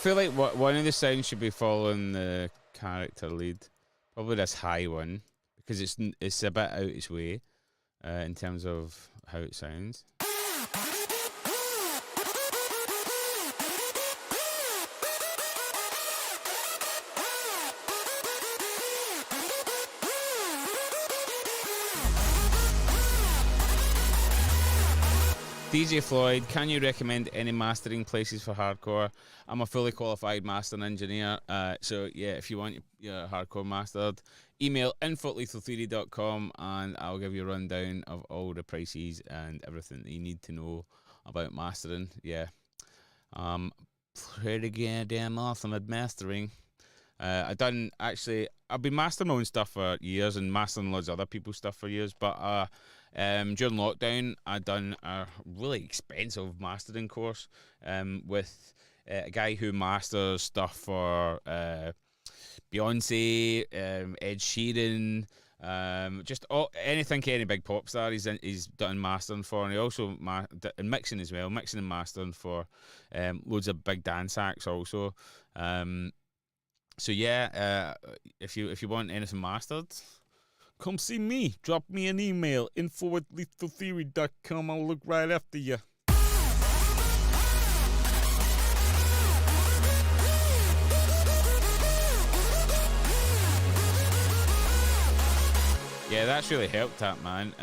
feel like one of the sounds should be following the character lead. Probably this high one, because it's a bit out its way in terms of how it sounds. DJ Floyd, can you recommend any mastering places for hardcore? I'm a fully qualified mastering engineer, so yeah, if you want your hardcore mastered, email info@lethaltheory.com and I'll give you a rundown of all the prices and everything that you need to know about mastering. Yeah, pretty goddamn awesome at mastering. I've been mastering my own stuff for years and mastering loads of other people's stuff for years, but during lockdown, I done a really expensive mastering course with a guy who masters stuff for Beyonce, Ed Sheeran, just anything any big pop star he's done mastering for, and he also mixing as well, mixing and mastering for loads of big dance acts also. So yeah, if you want anything mastered, come see me. Drop me an email, info@lethaltheory.com. I'll look right after you. Yeah, that's really helped that, man.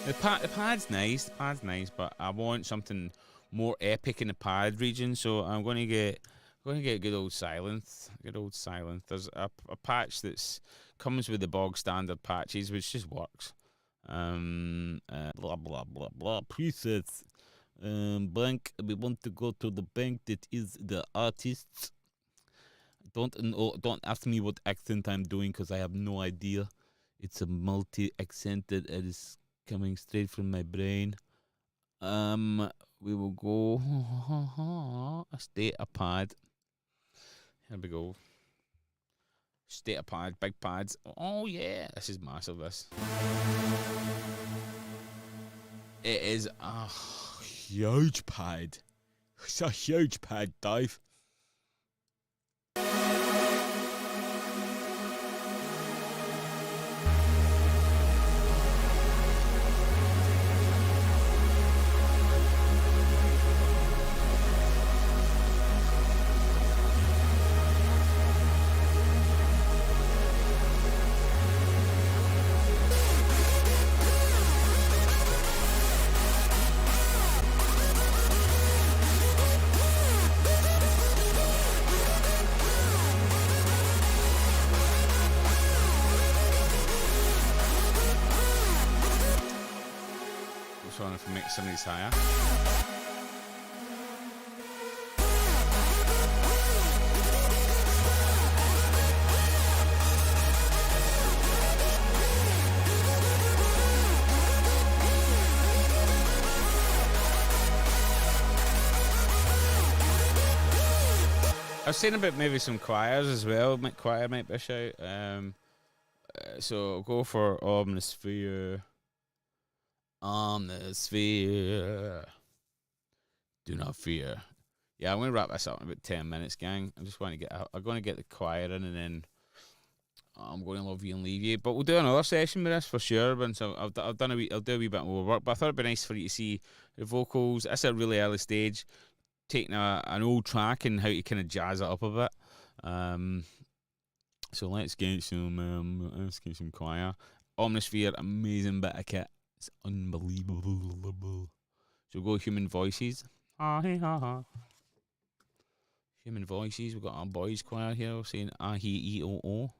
The pad's nice. The pad's nice, but I want something more epic in the pad region, so I'm going to get good old silence. There's a patch that's comes with the bog standard patches, which just works. Blah blah blah blah presets. Bank. We want to go to the bank that is the artists. Don't ask me what accent I'm doing because I have no idea. It's a multi-accent that is coming straight from my brain. We will go state a pad. Here we go. State a pad, big pads. Oh yeah, this is massive. This. It is a huge pad. It's a huge pad, Dave. If we make some of these higher. I've seen about maybe some choirs as well. Choir might be a shout. So I'll go for Omnisphere. Omnisphere. Do not fear. Yeah, I'm going to wrap this up in about 10 minutes, gang. I'm going to get the choir in, and then I'm going to love you and leave you. But we'll do another session with this for sure. And so I'll do a wee bit more work. But I thought it'd be nice for you to see the vocals. That's a really early stage, taking an old track and how to kind of jazz it up a bit. So let's get some choir. Omnisphere, amazing bit of kit. It's unbelievable. So we'll go human voices. Human voices. We've got our boys choir here saying ah-he-e-o-o.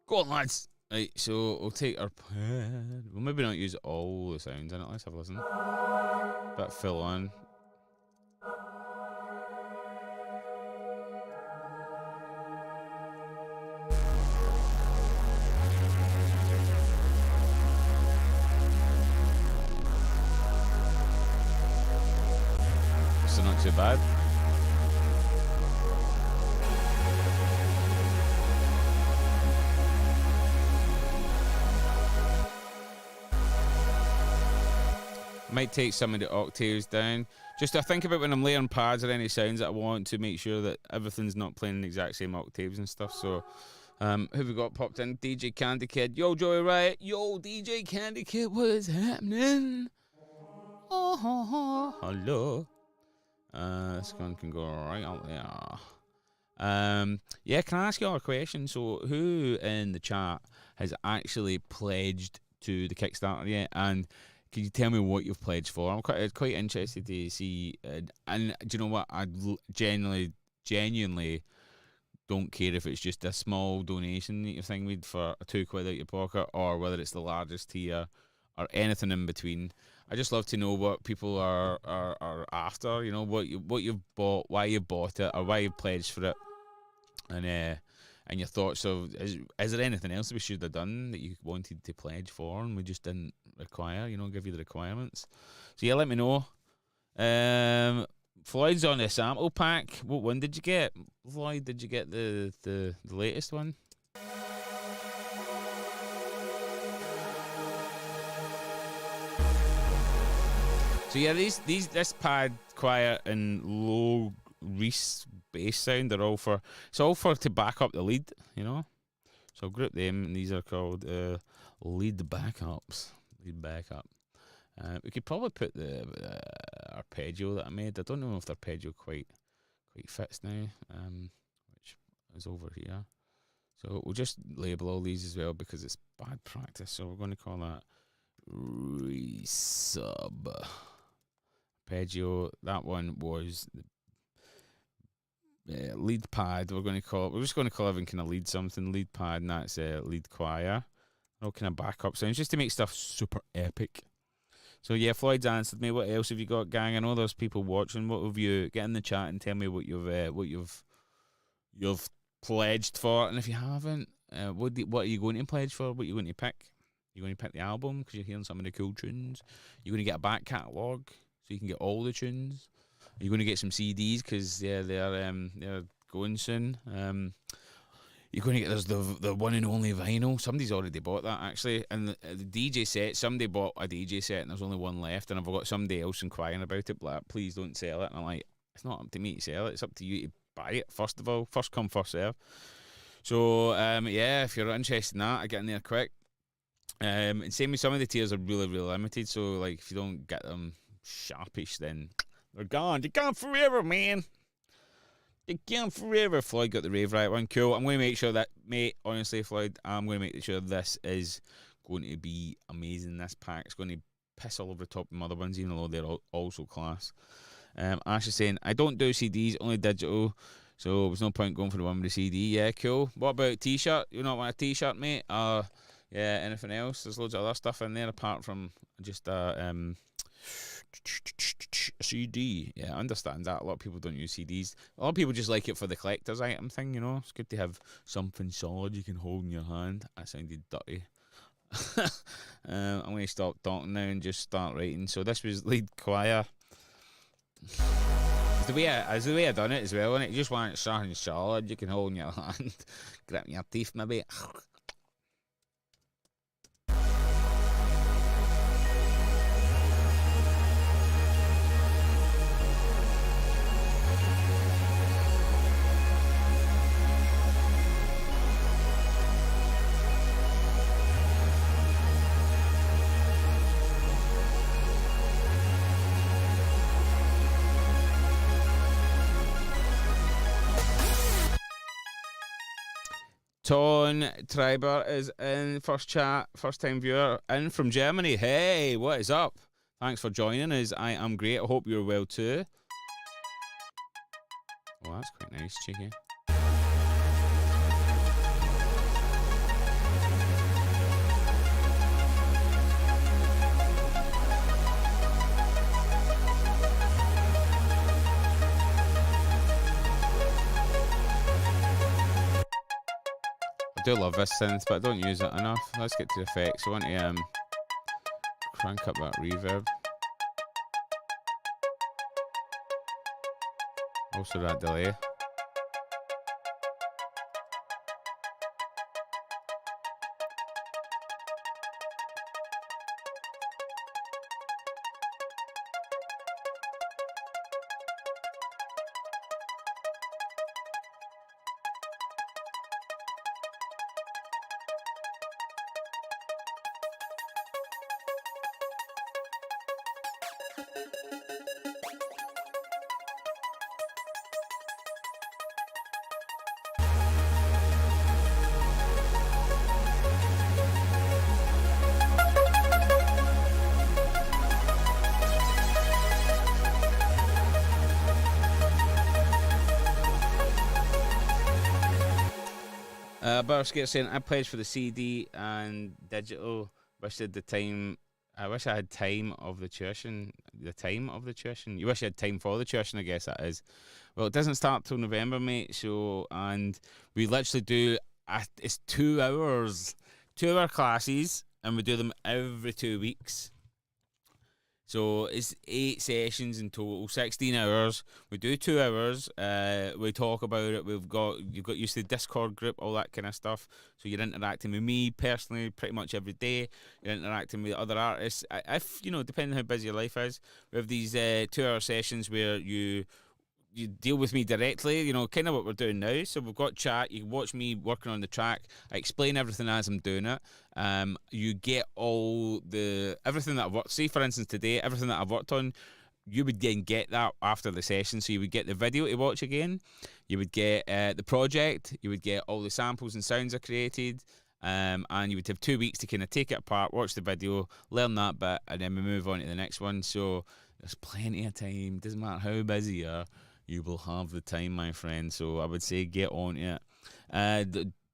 Go on, lads. Right, so we'll take our pad. We'll maybe not use all the sounds in it. Let's have a listen. Bit full on. So not too bad. Might take some of the octaves down. Just to think about when I'm layering pads or any sounds that I want to make sure that everything's not playing the exact same octaves and stuff. So, who we got popped in? DJ Candy Kid. Yo, Joey Riot. Yo, DJ Candy Kid. What is happening? Oh, hello. This one can go right out there. Yeah, can I ask you all a question? So, who in the chat has actually pledged to the Kickstarter yet? And can you tell me what you've pledged for? I'm quite interested to see. And do you know what? I genuinely don't care if it's just a small donation that you're thinking with for £2 out your pocket, or whether it's the largest tier or anything in between. I just love to know what people are after. You know, what you've bought, why you bought it, or why you pledged for it, and your thoughts of is there anything else we should have done that you wanted to pledge for and we just didn't require? You know, give you the requirements. So yeah, let me know. Floyd's on the sample pack. What one did you get, Floyd? Did you get the latest one? So yeah, this pad, quiet and low Reese bass sound, they're all for to back up the lead, you know. So I'll group them, and these are called lead backups. Lead backup. We could probably put the arpeggio that I made. I don't know if the arpeggio quite fits now, which is over here. So we'll just label all these as well because it's bad practice. So we're going to call that resub. Arpeggio. That one was the lead pad. We're just going to call everything kind of lead something. Lead pad, and that's lead choir. All kind of backup sounds just to make stuff super epic. So yeah, Floyd's answered me. What else have you got, gang? I know there's people watching. What have you? Get in the chat and tell me what you've pledged for. And if you haven't, what are you going to pledge for? What are you going to pick? You're going to pick the album because you're hearing some of the cool tunes. You're going to get a back catalogue so you can get all the tunes. You're going to get some CDs because they're going soon. You're going to get the one and only vinyl. Somebody's already bought that actually, and the DJ set. Somebody bought a DJ set, and there's only one left. And I've got somebody else inquiring about it. Like, please don't sell it. And I'm like, it's not up to me to sell it. It's up to you to buy it. First of all, first come, first serve. So yeah, if you're interested in that, I get in there quick. And same with some of the tiers are really, really limited. So like, if you don't get them sharpish, then they're gone. They're gone forever, man. They're gone forever. Floyd got the Rave Riot one. Cool. I'm going to make sure that, mate, honestly, Floyd, I'm going to make sure this is going to be amazing. This pack's going to piss all over the top of my other ones, even though they're also class. Ash is saying, I don't do CDs, only digital, so there's no point going for the one with the CD. Yeah, cool. What about t-shirt? You not want a t-shirt, mate? Yeah, anything else? There's loads of other stuff in there apart from just a CD. Yeah, I understand that. A lot of people don't use CDs. A lot of people just like it for the collector's item thing, you know. It's good to have something solid you can hold in your hand. That sounded dirty. I'm going to stop talking now and just start writing. So this was lead choir. It's the way I done it as well, and it just want something solid you can hold in your hand. Grip your teeth maybe. Ton Triber is in first chat, first time viewer, in from Germany. Hey, what is up? Thanks for joining us. I am great. I hope you're well too. Oh, that's quite nice, cheeky. I do love this synth, but I don't use it enough. Let's get to the effects. I want to crank up that reverb. Also that delay. Burskit saying I pledged for the CD and digital. Wish I had the time. I wish I had time of the tuition. The time of the tuition. You wish you had time for the tuition. I guess that is. Well, it doesn't start till November, mate. So, and we literally do. It's 2 hours, 2 hour classes, and we do them every 2 weeks. So it's 8 sessions in total, 16 hours. We do 2 hours. We talk about it. You've got used to the Discord group, all that kind of stuff. So you're interacting with me personally pretty much every day. You're interacting with other artists. If depending on how busy your life is, we have these 2 hour sessions where you deal with me directly, kind of what we're doing now. So we've got chat. You can watch me working on the track. I explain everything as I'm doing it. You get everything that I've worked. Say, for instance, today, everything that I've worked on, you would then get that after the session. So you would get the video to watch again. You would get the project. You would get all the samples and sounds I created. And you would have 2 weeks to kind of take it apart, watch the video, learn that bit, and then we move on to the next one. So there's plenty of time. Doesn't matter how busy you are. You will have the time, my friend. So I would say get on it.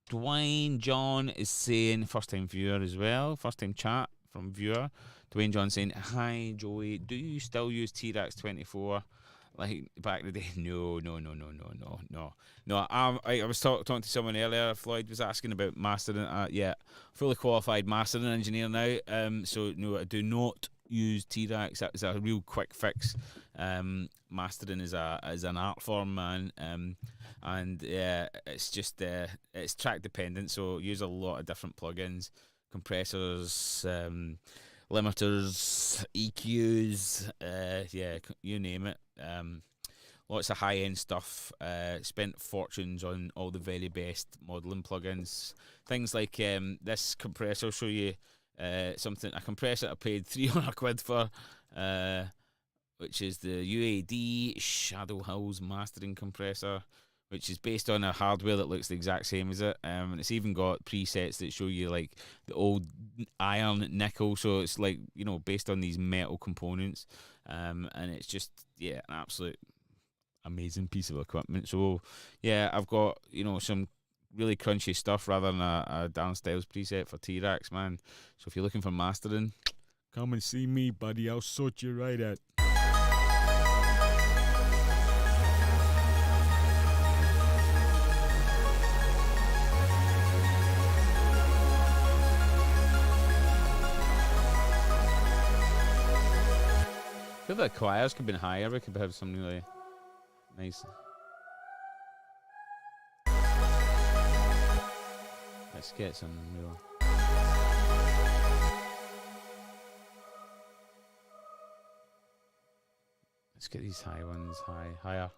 Dwayne John is saying, first time viewer as well, first time chat from viewer. Dwayne John saying, hi Joey, do you still use T-Rex 24 like back in the day? No. I was talking to someone earlier. Floyd was asking about mastering. Fully qualified mastering engineer now. So no, I do not use T-Rex. That is a real quick fix. Mastering is an art form, man. And it's just it's track dependent. So use a lot of different plugins, compressors, limiters, EQs, you name it. Lots of high-end stuff. Spent fortunes on all the very best modelling plugins. Things like this compressor. I'll show you a compressor I paid 300 quid for, which is the UAD Shadow Hills mastering compressor, which is based on a hardware that looks the exact same as it. And it's even got presets that show you like the old iron, nickel. So it's like, based on these metal components. And it's just, an absolute amazing piece of equipment. So, I've got, some really crunchy stuff rather than a Dan Styles preset for T-Rex, man. So if you're looking for mastering, come and see me, buddy. I'll sort you right out. I feel like choirs could have been higher. We could have some really nice. Let's get some real. Let's get these high ones higher.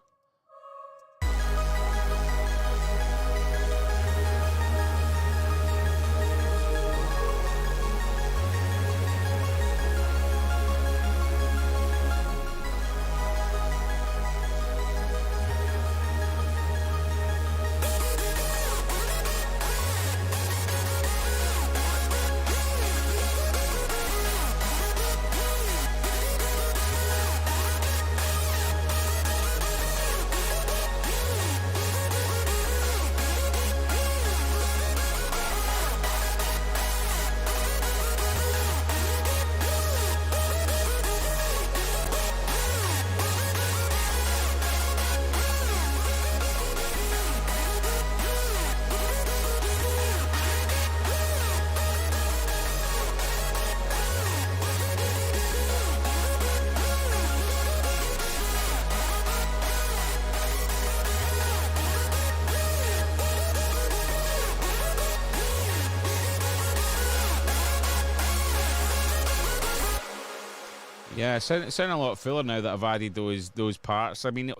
Yeah, it's sounding a lot fuller now that I've added those parts. I mean,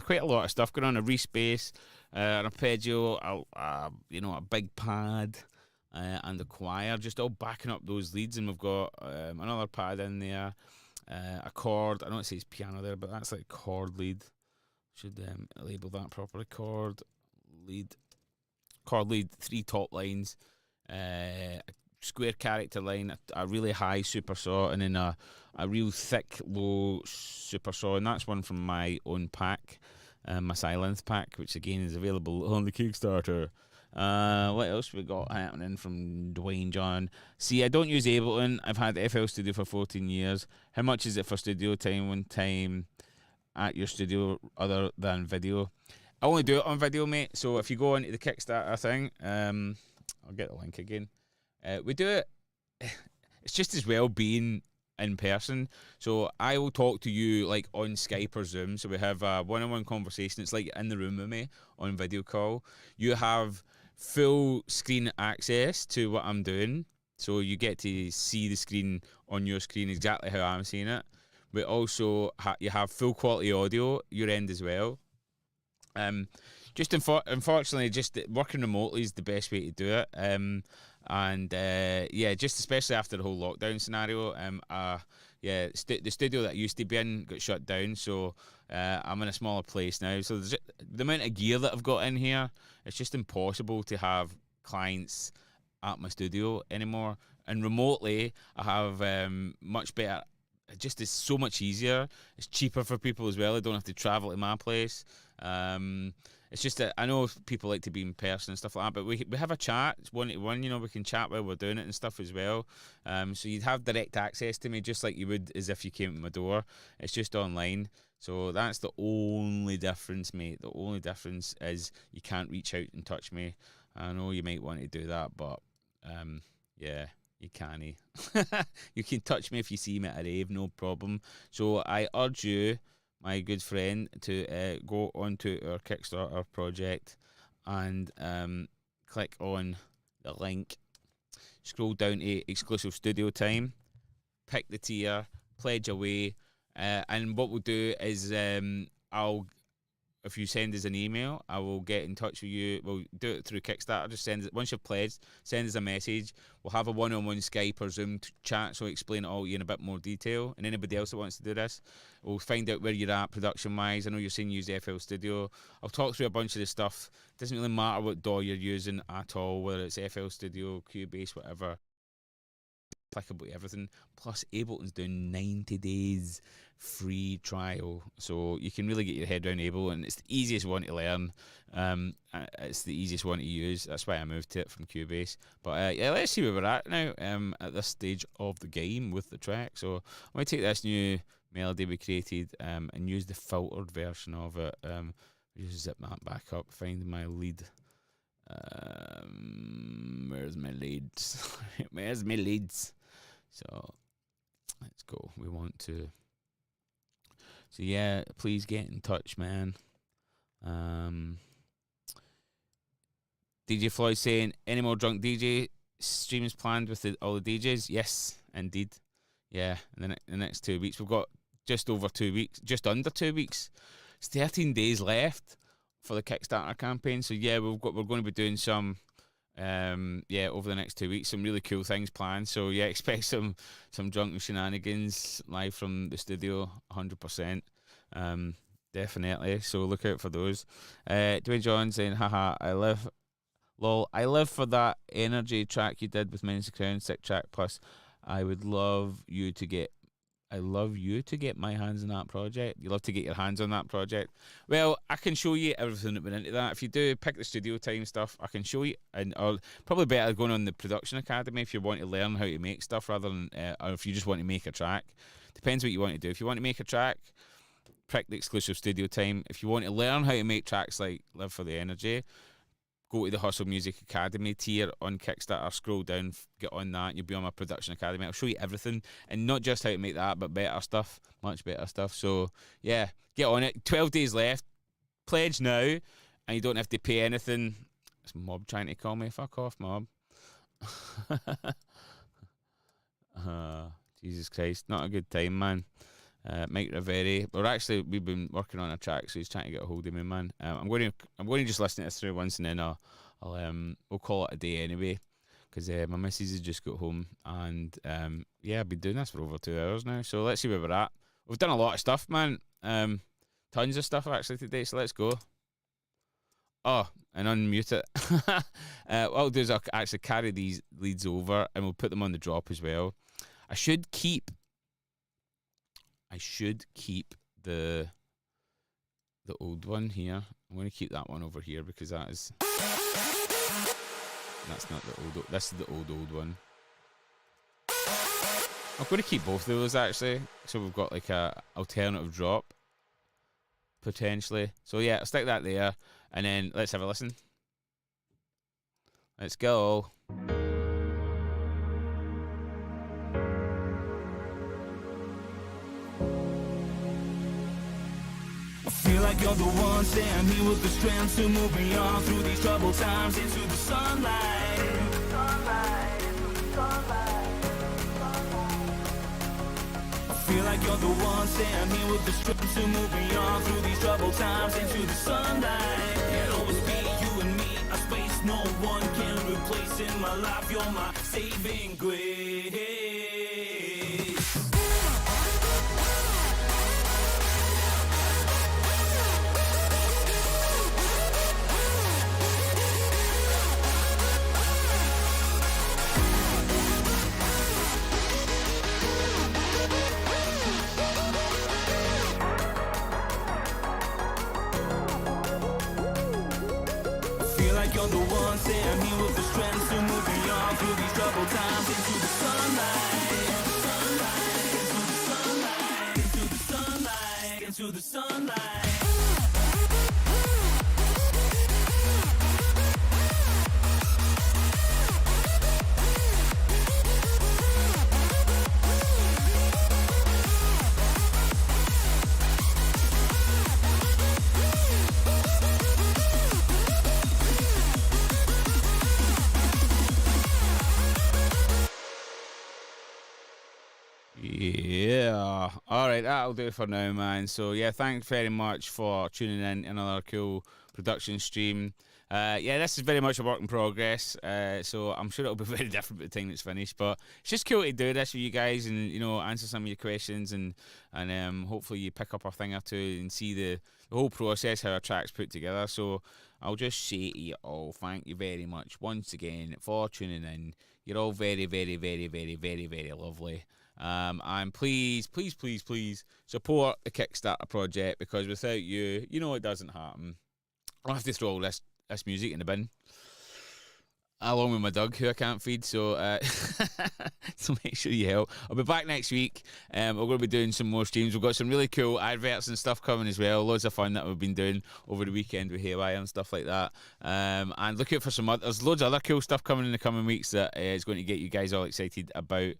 quite a lot of stuff going on. A respace, an arpeggio, a big pad, and the choir, just all backing up those leads. And we've got another pad in there. a chord. I know it says piano there, but that's like chord lead. Should label that properly. Chord lead, 3 top lines, a square character line, a really high super saw, and then a real thick low super saw, and that's one from my own pack, my Silence pack, which again is available on the Kickstarter. What else we got happening from Dwayne John? See, I don't use Ableton. I've had FL Studio for 14 years. How much is it for studio time one time at your studio other than video? I only do it on video, mate. So if you go into the Kickstarter thing, I'll get the link again. We do it. It's just as well being in person. So I will talk to you like on Skype or Zoom. So we have a one-on-one conversation. It's like in the room with me on video call. You have full screen access to what I'm doing. So you get to see the screen on your screen exactly how I'm seeing it. But also you have full quality audio your end as well. Just unfortunately, just working remotely is the best way to do it. Yeah, just especially after the whole lockdown scenario. The studio that I used to be in got shut down, so I'm in a smaller place now. So the amount of gear that I've got in here, it's just impossible to have clients at my studio anymore. And remotely, I have much better. It just is so much easier. It's cheaper for people as well. I don't have to travel to my place. It's just that I know people like to be in person and stuff like that, but we have a chat. It's 1-to-1, you know, we can chat while we're doing it and stuff as well. So you'd have direct access to me just like you would as if you came to my door. It's just online. So that's the only difference, mate. The only difference is you can't reach out and touch me. I know you might want to do that, but yeah, you can't. You can touch me if you see me at a rave, no problem. So I urge you, my good friend, to go onto our Kickstarter project and click on the link. Scroll down to exclusive studio time, pick the tier, pledge away, and what we'll do is if you send us an email, I will get in touch with you. We'll do it through Kickstarter. Just send it once you've pledged. Send us a message. We'll have a one-on-one Skype or Zoom chat, so I'll explain it all to you in a bit more detail. And anybody else that wants to do this, we'll find out where you're at production-wise. I know you're saying use FL Studio. I'll talk through a bunch of the stuff. It doesn't really matter what DAW you're using at all, whether it's FL Studio, Cubase, whatever. Applicable to everything. Plus, Ableton's doing 90 days free trial, so you can really get your head around Ableton. It's the easiest one to learn. It's the easiest one to use. That's why I moved to it from Cubase. But yeah, let's see where we're at now. At this stage of the game with the track. So I'm going to take this new melody we created and use the filtered version of it. Just zip that back up. Find my lead. Where's my leads? Where's my leads? So let's go. We want to. So yeah, please get in touch, man. DJ Floyd saying, any more drunk DJ streams planned with all the DJs? Yes, indeed. Yeah, in the next 2 weeks. We've got just over 2 weeks, just under 2 weeks. It's 13 days left for the Kickstarter campaign. So yeah, we're going to be doing some over the next 2 weeks, some really cool things planned. So yeah, expect some drunken shenanigans live from the studio, 100%. Definitely. So look out for those. Dwayne John saying, haha, I live for that energy track you did with Men's Crown, sick track. Plus, I love you to get my hands on that project. You love to get your hands on that project. Well, I can show you everything that went into that. If you do pick the studio time stuff, I can show you. Or probably better going on the Production Academy if you want to learn how to make stuff rather than, or if you just want to make a track. Depends what you want to do. If you want to make a track, pick the exclusive studio time. If you want to learn how to make tracks like Live for the Energy, go to the Hustle Music Academy tier on Kickstarter, scroll down, get on that, you'll be on my Production Academy. I'll show you everything, and not just how to make that, but better stuff, much better stuff. So, yeah, get on it. 12 days left. Pledge now, and you don't have to pay anything. It's Mob trying to call me. Fuck off, Mob. Jesus Christ. Not a good time, man. Mike Riveri. We've been working on a track, so he's trying to get a hold of me, man. I'm going to just listen to this through once, and then we'll call it a day anyway, because my missus has just got home, and yeah, I've been doing this for over 2 hours now. So let's see where we're at. We've done a lot of stuff, man. Tons of stuff actually today. So let's go. Oh, and unmute it. What I'll do is I'll actually carry these leads over, and we'll put them on the drop as well. I should keep the old one here. I'm going to keep that one over here because that's not the old. This is the old one. I'm going to keep both of those actually, so we've got like a alternative drop potentially. So yeah, I'll stick that there, and then let's have a listen. Let's go. I feel like you're the one, stand here with the strength to move me on through these troubled times into the sunlight. I feel like you're the one, stand here with the strength to move me on through these troubled times into the sunlight. It'll always be you and me, a space no one can replace in my life. You're my saving grace. You're the one, stand here with the strength to move me on through these troubled times into the sunlight, into the sunlight, into the sunlight. Yeah. All right, that'll do it for now, man. So yeah, thanks very much for tuning in to another cool production stream. Yeah, this is very much a work in progress. So I'm sure it'll be very different by the time it's finished. But it's just cool to do this with you guys and answer some of your questions and hopefully you pick up a thing or two and see the whole process how a track's put together. So I'll just say to you all, thank you very much once again for tuning in. You're all very, very, very, very, very, very lovely. And please support the Kickstarter project, because without you, it doesn't happen. I'll have to throw all this music in the bin, along with my dog who I can't feed, so so make sure you help. I'll be back next week. We're going to be doing some more streams. We've got some really cool adverts and stuff coming as well. Loads of fun that we've been doing over the weekend with Haywire and stuff like that. And look out for there's loads of other cool stuff coming in the coming weeks that is going to get you guys all excited about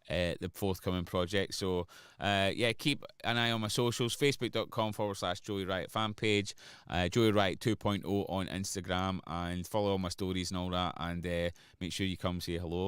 the forthcoming project. So yeah, keep an eye on my socials, facebook.com/Joey Riot fan page, Joey Riot 2.0 on Instagram, and follow all my stories and all that, and make sure you come say hello.